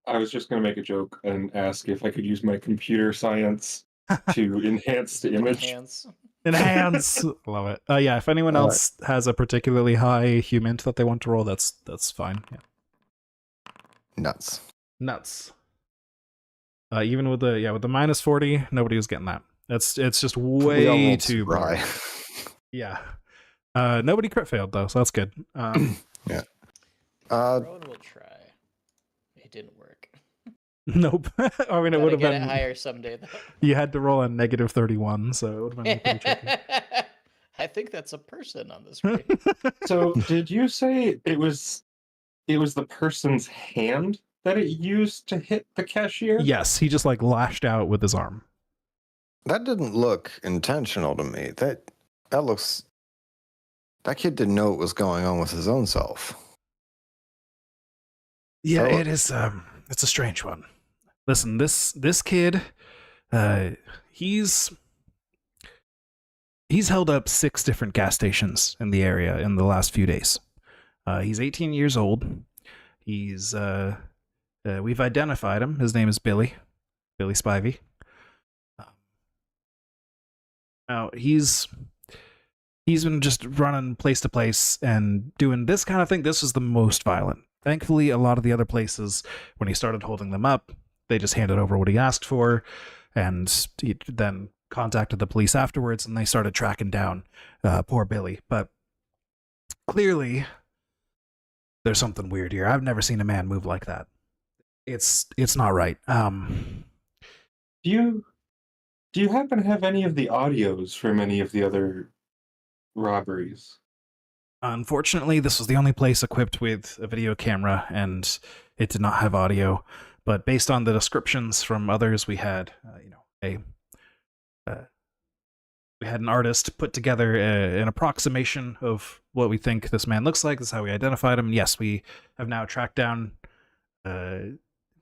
I was just going to make a joke and ask if I could use my computer science to enhance the image. Enhance. Love it. Yeah, if anyone else has a particularly high Humint that they want to roll, that's fine. Yeah. Nuts. Even with the minus 40, nobody was getting that. It's just way too bright. Yeah. Nobody crit failed though, so that's good. Yeah. Rowan will try. It didn't work. Nope. I mean, it would have been higher someday though. You had to roll a negative 31, so it would have been pretty tricky. I think that's a person on the screen. So, did you say it was the person's hand that it used to hit the cashier? Yes, he just like lashed out with his arm. That didn't look intentional to me. That looks. That kid didn't know what was going on with his own self. Yeah, it is. It's a strange one. Listen, this kid, he's He's held up 6 different gas stations in the area in the last few days. He's 18 years old. He's we've identified him. His name is Billy Spivey. Now he's been just running place to place and doing this kind of thing. This is the most violent. Thankfully, a lot of the other places, when he started holding them up, they just handed over what he asked for, and he then contacted the police afterwards, and they started tracking down poor Billy. But clearly, there's something weird here. I've never seen a man move like that. It's not right. Do you happen to have any of the audios from any of the other robberies? Unfortunately, this was the only place equipped with a video camera, and it did not have audio. But based on the descriptions from others, we had, we had an artist put together an approximation of what we think this man looks like. This is how we identified him. Yes, we have now tracked down.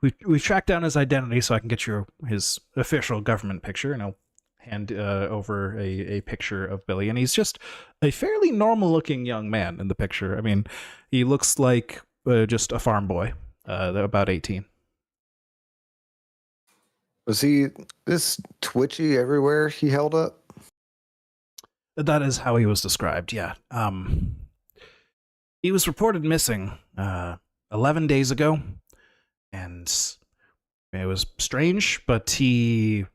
We've tracked down his identity, so I can get you his official government picture, and I'll hand over a picture of Billy. And he's just a fairly normal-looking young man in the picture. I mean, he looks like just a farm boy, about 18. Was he this twitchy everywhere he held up? That is how he was described, yeah. He was reported missing 11 days ago, and it was strange, but he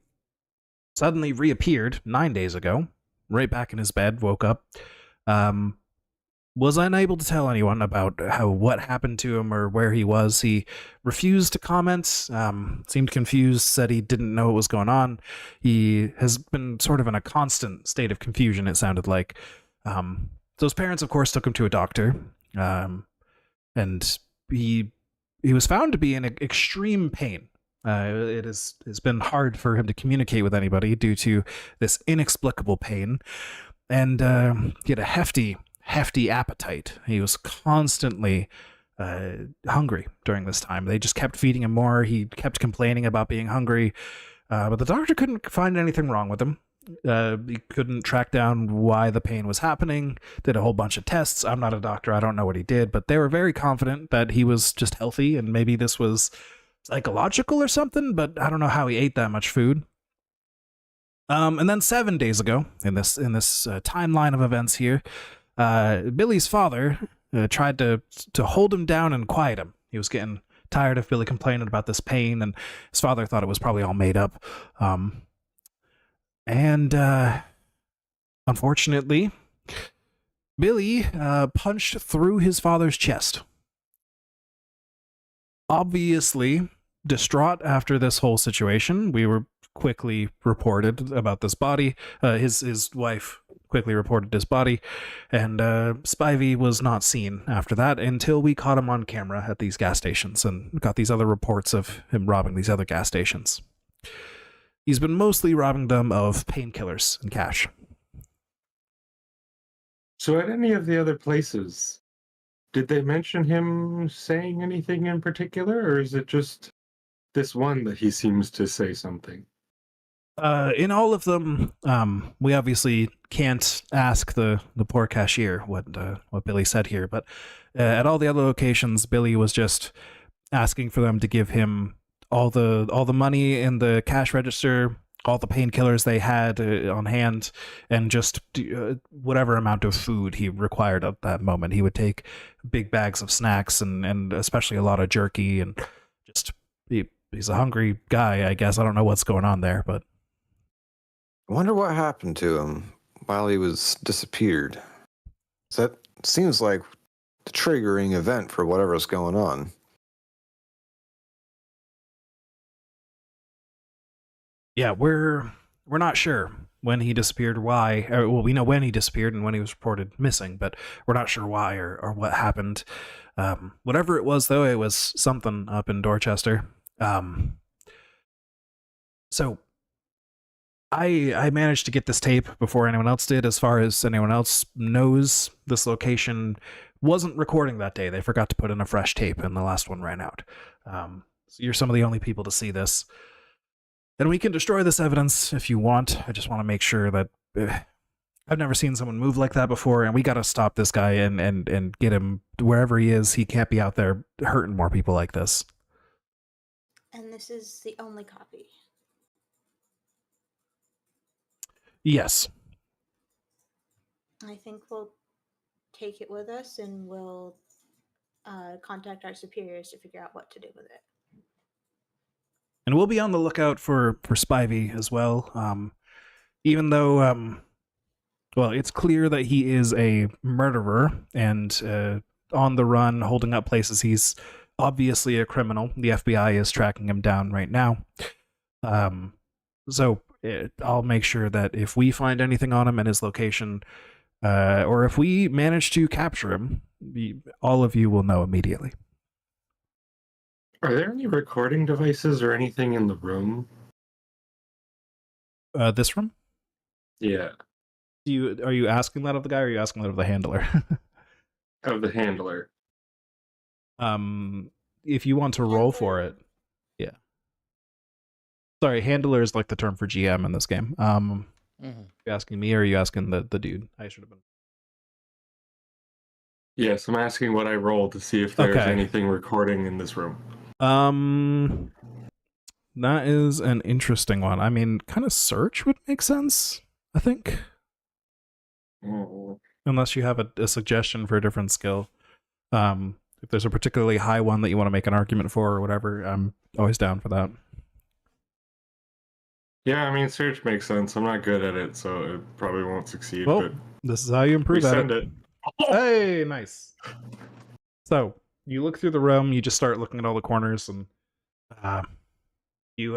suddenly reappeared 9 days ago, right back in his bed, woke up. Was unable to tell anyone about what happened to him or where he was. He refused to comment, seemed confused, said he didn't know what was going on. He has been sort of in a constant state of confusion, it sounded like. So his parents, of course, took him to a doctor, and he was found to be in extreme pain. It's been hard for him to communicate with anybody due to this inexplicable pain, and he had a hefty appetite. He was constantly hungry during this time. They just kept feeding him more. He kept complaining about being hungry, but the doctor couldn't find anything wrong with him. He couldn't track down why the pain was happening. Did a whole bunch of tests. I'm not a doctor. I don't know what he did, but they were very confident that he was just healthy, and maybe this was psychological or something, but I don't know how he ate that much food. And then 7 days ago, in this timeline of events here, Billy's father tried to hold him down and quiet him. He was getting tired of Billy complaining about this pain, and his father thought it was probably all made up. Unfortunately, Billy punched through his father's chest. Obviously distraught after this whole situation, we were quickly reported about this body. His wife quickly reported his body, and Spivey was not seen after that until we caught him on camera at these gas stations and got these other reports of him robbing these other gas stations. He's been mostly robbing them of painkillers and cash. So at any of the other places, did they mention him saying anything in particular, or is it just this one that he seems to say something? In all of them, we obviously can't ask the poor cashier what Billy said here, but at all the other locations, Billy was just asking for them to give him all the money in the cash register, all the painkillers they had on hand, and just whatever amount of food he required at that moment. He would take big bags of snacks and especially a lot of jerky, and just he's a hungry guy, I guess. I don't know what's going on there, but I wonder what happened to him while he was disappeared. So that seems like the triggering event for whatever's going on. yeah, we're not sure when he disappeared, why. Well, we know when he disappeared and when he was reported missing, but we're not sure why or what happened. Whatever it was, though, it was something up in Dorchester. So I managed to get this tape before anyone else did. As far as anyone else knows, this location wasn't recording that day. They forgot to put in a fresh tape, and the last one ran out. So you're some of the only people to see this. And we can destroy this evidence if you want. I just want to make sure that I've never seen someone move like that before, and we got to stop this guy and get him wherever he is. He can't be out there hurting more people like this. And this is the only copy. Yes. I think we'll take it with us and we'll contact our superiors to figure out what to do with it. And we'll be on the lookout for Spivey as well. Even though, well, it's clear that he is a murderer and on the run, holding up places. He's obviously a criminal. The FBI is tracking him down right now. So I'll make sure that if we find anything on him and his location, or if we manage to capture him, all of you will know immediately. Are there any recording devices or anything in the room? This room? Yeah, Are you asking that of the guy, or are you asking that of the handler? of the handler. If you want to roll for it, yeah. Sorry, handler is like the term for GM in this game. You asking me, or are you asking the dude? I should have been. Yes, I'm asking what I rolled to see if there's Okay. anything recording in this room. That is an interesting one. I mean, kind of search would make sense, I think. Oh. Unless you have a suggestion for a different skill. If there's a particularly high one that you want to make an argument for or whatever, I'm always down for that. Yeah, I mean, search makes sense. I'm not good at it, so it probably won't succeed. Well, but this is how you improve at resend it. it. Hey, nice. So you look through the room. You just start looking at all the corners, and you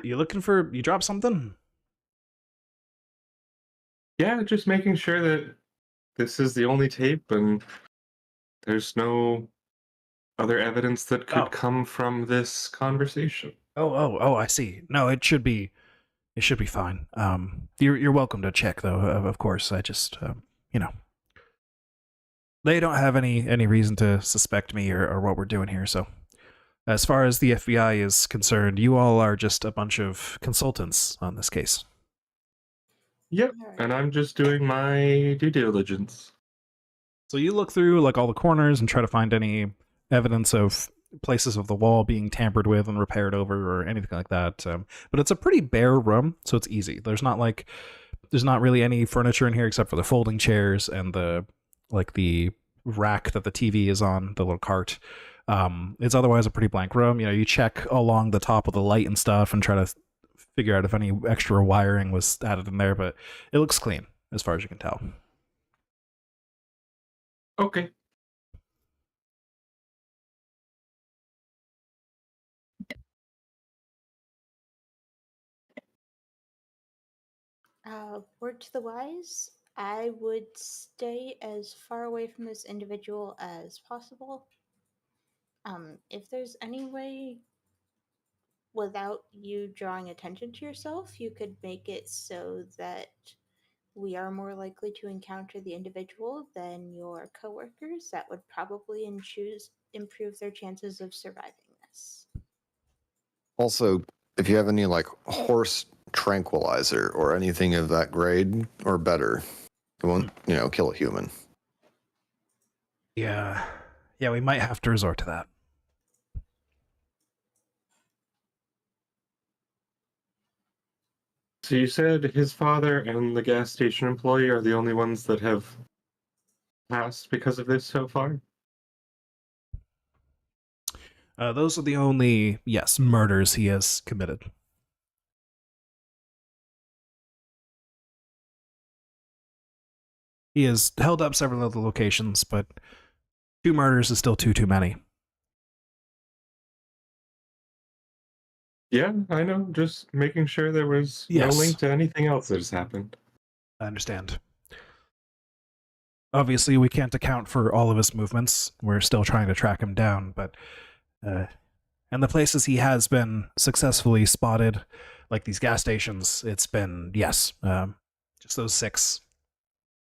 looking for. You drop something. Yeah, just making sure that this is the only tape and there's no other evidence that could Oh. come from this conversation. Oh! I see. No, it should be fine. You're welcome to check though. Of course, I just they don't have any reason to suspect me or what we're doing here. So, as far as the FBI is concerned, you all are just a bunch of consultants on this case. Yep, Alright. and I'm just doing my due diligence. So you look through like all the corners and try to find any evidence of places of the wall being tampered with and repaired over or anything like that. But it's a pretty bare room, so it's easy. There's not really any furniture in here except for the folding chairs and the rack that the TV is on, the little cart. It's otherwise a pretty blank room. You check along the top of the light and stuff and try to figure out if any extra wiring was added in there, but it looks clean as far as you can tell. Okay. Word to the wise, I would stay as far away from this individual as possible. If there's any way without you drawing attention to yourself, you could make it so that we are more likely to encounter the individual than your coworkers, that would probably improve their chances of surviving this. Also, if you have any like horse tranquilizer or anything of that grade or better, it won't, kill a human. Yeah, we might have to resort to that. So you said his father and the gas station employee are the only ones that have passed because of this so far? Those are the only, murders he has committed. He has held up several other locations, but 2 murders is still too many. Yeah, I know. Just making sure there was Yes. no link to anything else that has happened. I understand. Obviously, we can't account for all of his movements. We're still trying to track him down, but and the places he has been successfully spotted, like these gas stations, it's been, just those 6.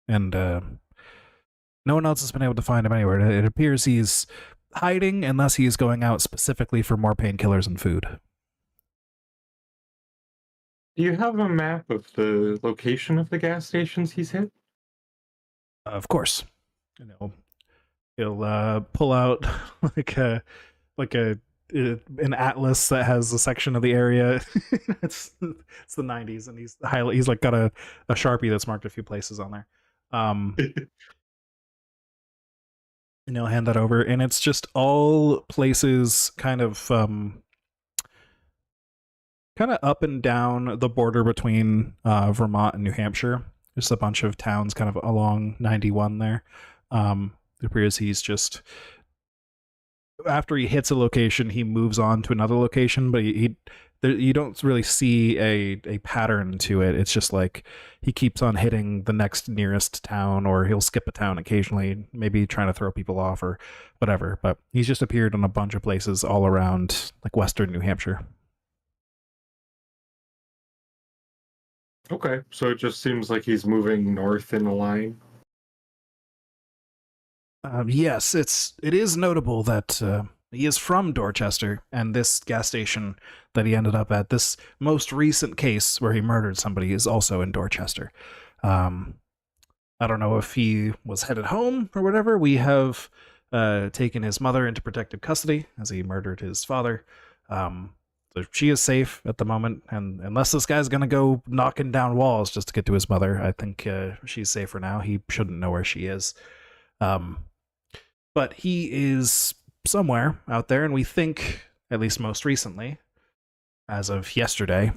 And no one else has been able to find him anywhere. It appears he's hiding unless he is going out specifically for more painkillers and food. Do you have a map of the location of the gas stations he's hit? Of course, you know, he'll pull out like a like a an atlas that has a section of the area. It's the 90s, and he's like got a Sharpie that's marked a few places on there. And he'll hand that over, and it's just all places kind of up and down the border between Vermont and New Hampshire. Just a bunch of towns kind of along 91 there. It appears he's just, after he hits a location, he moves on to another location, but you don't really see a pattern to it. It's just like he keeps on hitting the next nearest town, or he'll skip a town occasionally, maybe trying to throw people off or whatever. But he's just appeared in a bunch of places all around like western New Hampshire. Okay, so it just seems like he's moving north in a line. Yes, it is notable that he is from Dorchester, and this gas station that he ended up at, this most recent case where he murdered somebody, is also in Dorchester. I don't know if he was headed home or whatever. We have taken his mother into protective custody as he murdered his father. So she is safe at the moment, and unless this guy's gonna go knocking down walls just to get to his mother, I think she's safe for now. He shouldn't know where she is. But he is somewhere out there, and we think, at least most recently, as of yesterday,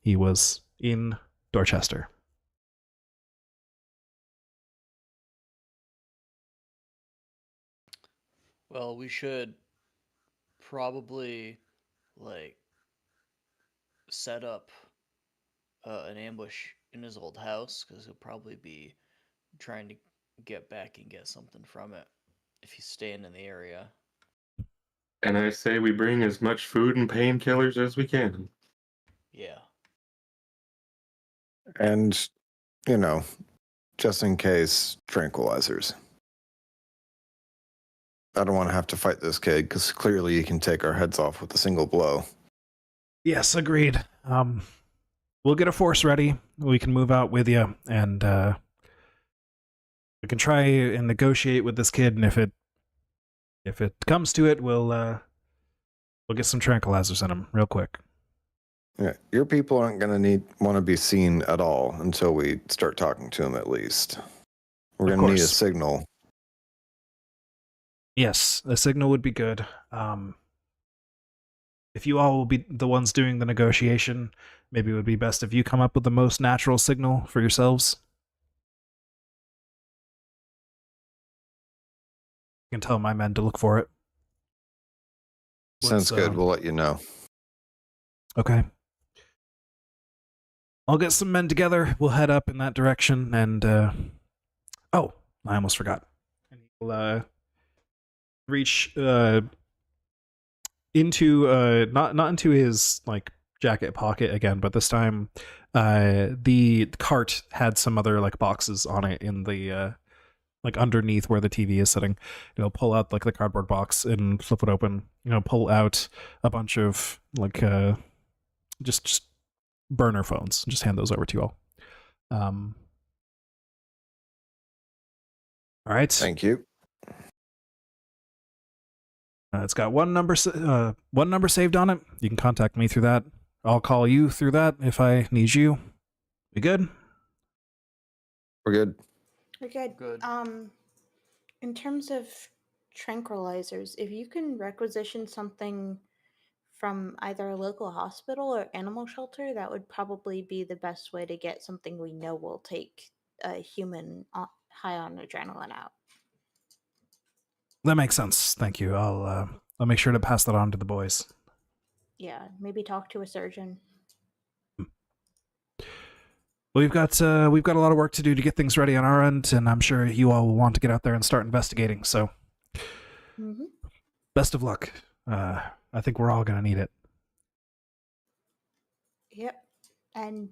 he was in Dorchester. Well, we should probably, like, set up an ambush in his old house, because he'll probably be trying to get back and get something from it if he's staying in the area. And I say we bring as much food and painkillers as we can. Yeah. And, just in case, tranquilizers. I don't want to have to fight this kid, because clearly he can take our heads off with a single blow. Yes, agreed. We'll get a force ready. We can move out with you, and we can try and negotiate with this kid. And if it comes to it, we'll get some tranquilizers in him real quick. Yeah, your people aren't going to want to be seen at all until we start talking to him. At least we're going to need a signal. Yes, a signal would be good. If you all will be the ones doing the negotiation, maybe it would be best if you come up with the most natural signal for yourselves. I can tell my men to look for it. Sounds good. We'll let you know. Okay. I'll get some men together. We'll head up in that direction, and oh, I almost forgot. We'll reach into not into his like jacket pocket again, but this time the cart had some other like boxes on it in the like underneath where the TV is sitting. Pull out like the cardboard box and flip it open. Pull out a bunch of like just burner phones. Just hand those over to you all. All right. Thank you. It's got one number saved on it. You can contact me through that. I'll call you through that if I need you. We good? We're good. We're good. Good. In terms of tranquilizers, if you can requisition something from either a local hospital or animal shelter, that would probably be the best way to get something we know will take a human high on adrenaline out. That makes sense. Thank you. I'll make sure to pass that on to the boys. Yeah, maybe talk to a surgeon. We've got a lot of work to do to get things ready on our end, and I'm sure you all will want to get out there and start investigating. So, best of luck. I think we're all gonna need it. Yep, and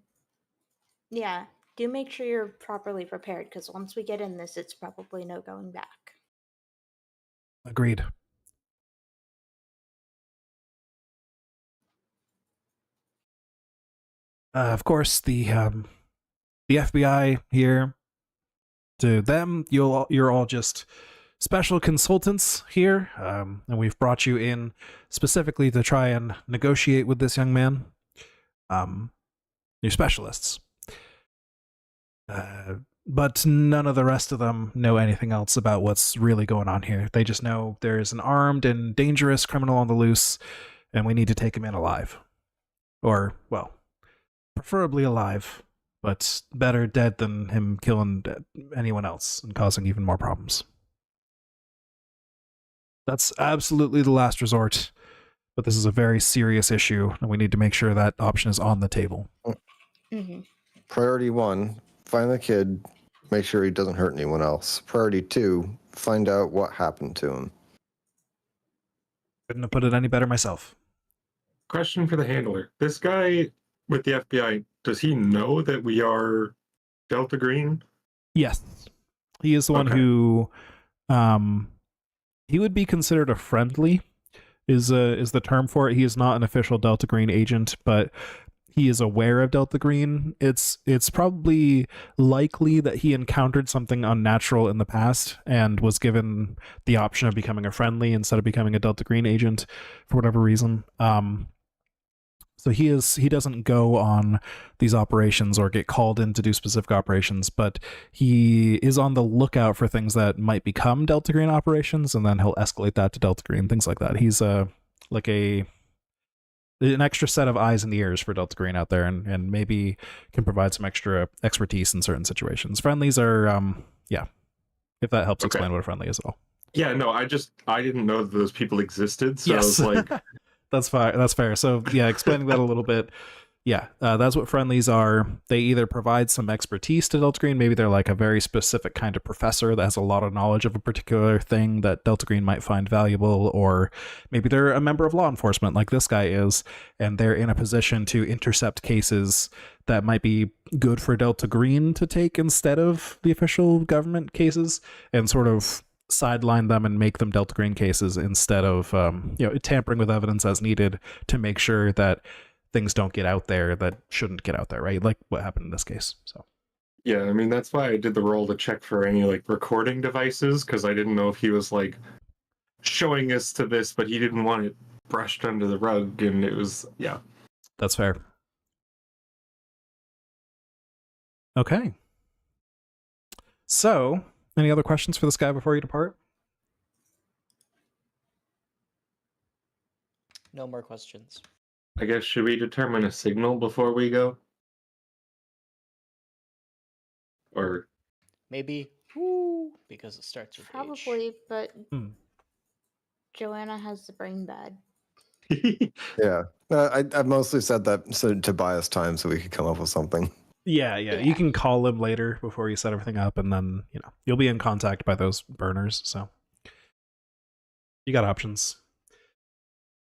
yeah, do make sure you're properly prepared, because once we get in this, it's probably no going back. Agreed. Of course, the FBI here. To them, you're all just special consultants here, and we've brought you in specifically to try and negotiate with this young man. You're specialists. But none of the rest of them know anything else about what's really going on here. They just know there's an armed and dangerous criminal on the loose, and we need to take him in alive. Or, well, preferably alive, but better dead than him killing anyone else and causing even more problems. That's absolutely the last resort, but this is a very serious issue, and we need to make sure that option is on the table. Mm-hmm. Priority 1, find the kid, make sure he doesn't hurt anyone else. Priority 2, find out what happened to him. Couldn't have put it any better myself. Question for the handler. This guy with the FBI, does he know that we are Delta Green? Yes. He is the one who he would be considered a friendly is the term for it. He is not an official Delta Green agent, but he is aware of Delta Green. It's probably likely that he encountered something unnatural in the past and was given the option of becoming a friendly instead of becoming a Delta Green agent for whatever reason. So he doesn't go on these operations or get called in to do specific operations, but he is on the lookout for things that might become Delta Green operations, and then he'll escalate that to Delta Green, things like that. He's like an extra set of eyes and ears for Delta Green out there, and maybe can provide some extra expertise in certain situations. Friendlies are, if that helps explain what a friendly is at all. Yeah, no, I didn't know that those people existed, so Yes. I was like... That's fair. So yeah, explaining that a little bit. Yeah, that's what friendlies are. They either provide some expertise to Delta Green. Maybe they're like a very specific kind of professor that has a lot of knowledge of a particular thing that Delta Green might find valuable, or maybe they're a member of law enforcement like this guy is, and they're in a position to intercept cases that might be good for Delta Green to take instead of the official government cases, and sort of sideline them and make them Delta Green cases instead of tampering with evidence as needed to make sure that things don't get out there that shouldn't get out there, right? Like what happened in this case. So yeah, I mean, that's why I did the roll to check for any like recording devices, because I didn't know if he was like showing us to this, but he didn't want it brushed under the rug, and it was, yeah. That's fair. Okay. So, any other questions for this guy before you depart? No more questions. I guess, should we determine a signal before we go? Or Maybe woo, because it starts with H. Probably, but Joanna has the brain bad. Yeah. I mostly said that to buy us time so we could come up with something. Yeah. You can call him later before you set everything up, and then, you'll be in contact by those burners, so you got options.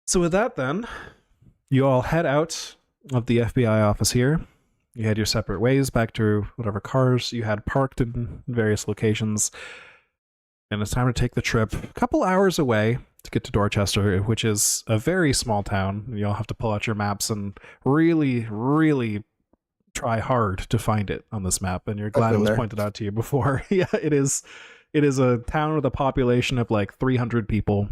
So with that then, you all head out of the FBI office here. You head your separate ways back to whatever cars you had parked in various locations, and it's time to take the trip a couple hours away to get to Dorchester, which is a very small town. You'll have to pull out your maps and really, really try hard to find it on this map, and you're glad it was pointed out to you before. Yeah, it is a town with a population of like 300 people,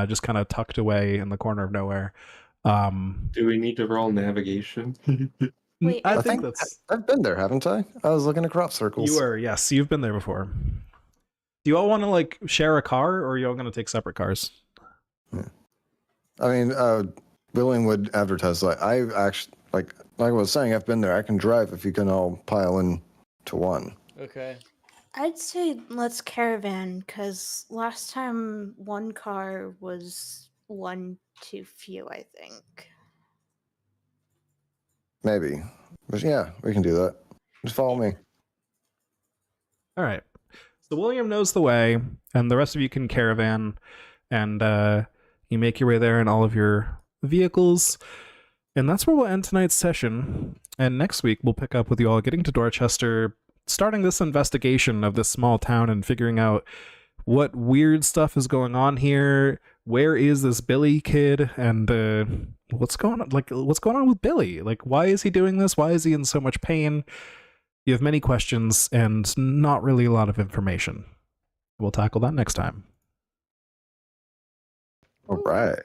just kind of tucked away in the corner of nowhere. Do we need to roll navigation? Wait, I think that's... I've been there, haven't I? I was looking at crop circles. You were, yes, you've been there before. Do you all want to like share a car, or are you all going to take separate cars? Yeah. I mean, William would advertise that. I actually, like I was saying, I've been there. I can drive if you can all pile in to one. Okay. I'd say let's caravan, because last time one car was one too few, I think. Maybe. But yeah, we can do that. Just follow me. All right. So William knows the way, and the rest of you can caravan, and you make your way there in all of your vehicles. And that's where we'll end tonight's session. And next week, we'll pick up with you all getting to Dorchester, starting this investigation of this small town and figuring out what weird stuff is going on here. Where is this Billy kid? And, what's going on? Like, what's going on with Billy? Like, why is he doing this? Why is he in so much pain? You have many questions and not really a lot of information. We'll tackle that next time. All right.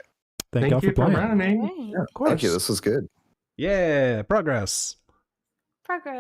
Thank y'all you for playing. running. Right. Yeah, Of course. thank you. This was good. Yeah, progress. Progress.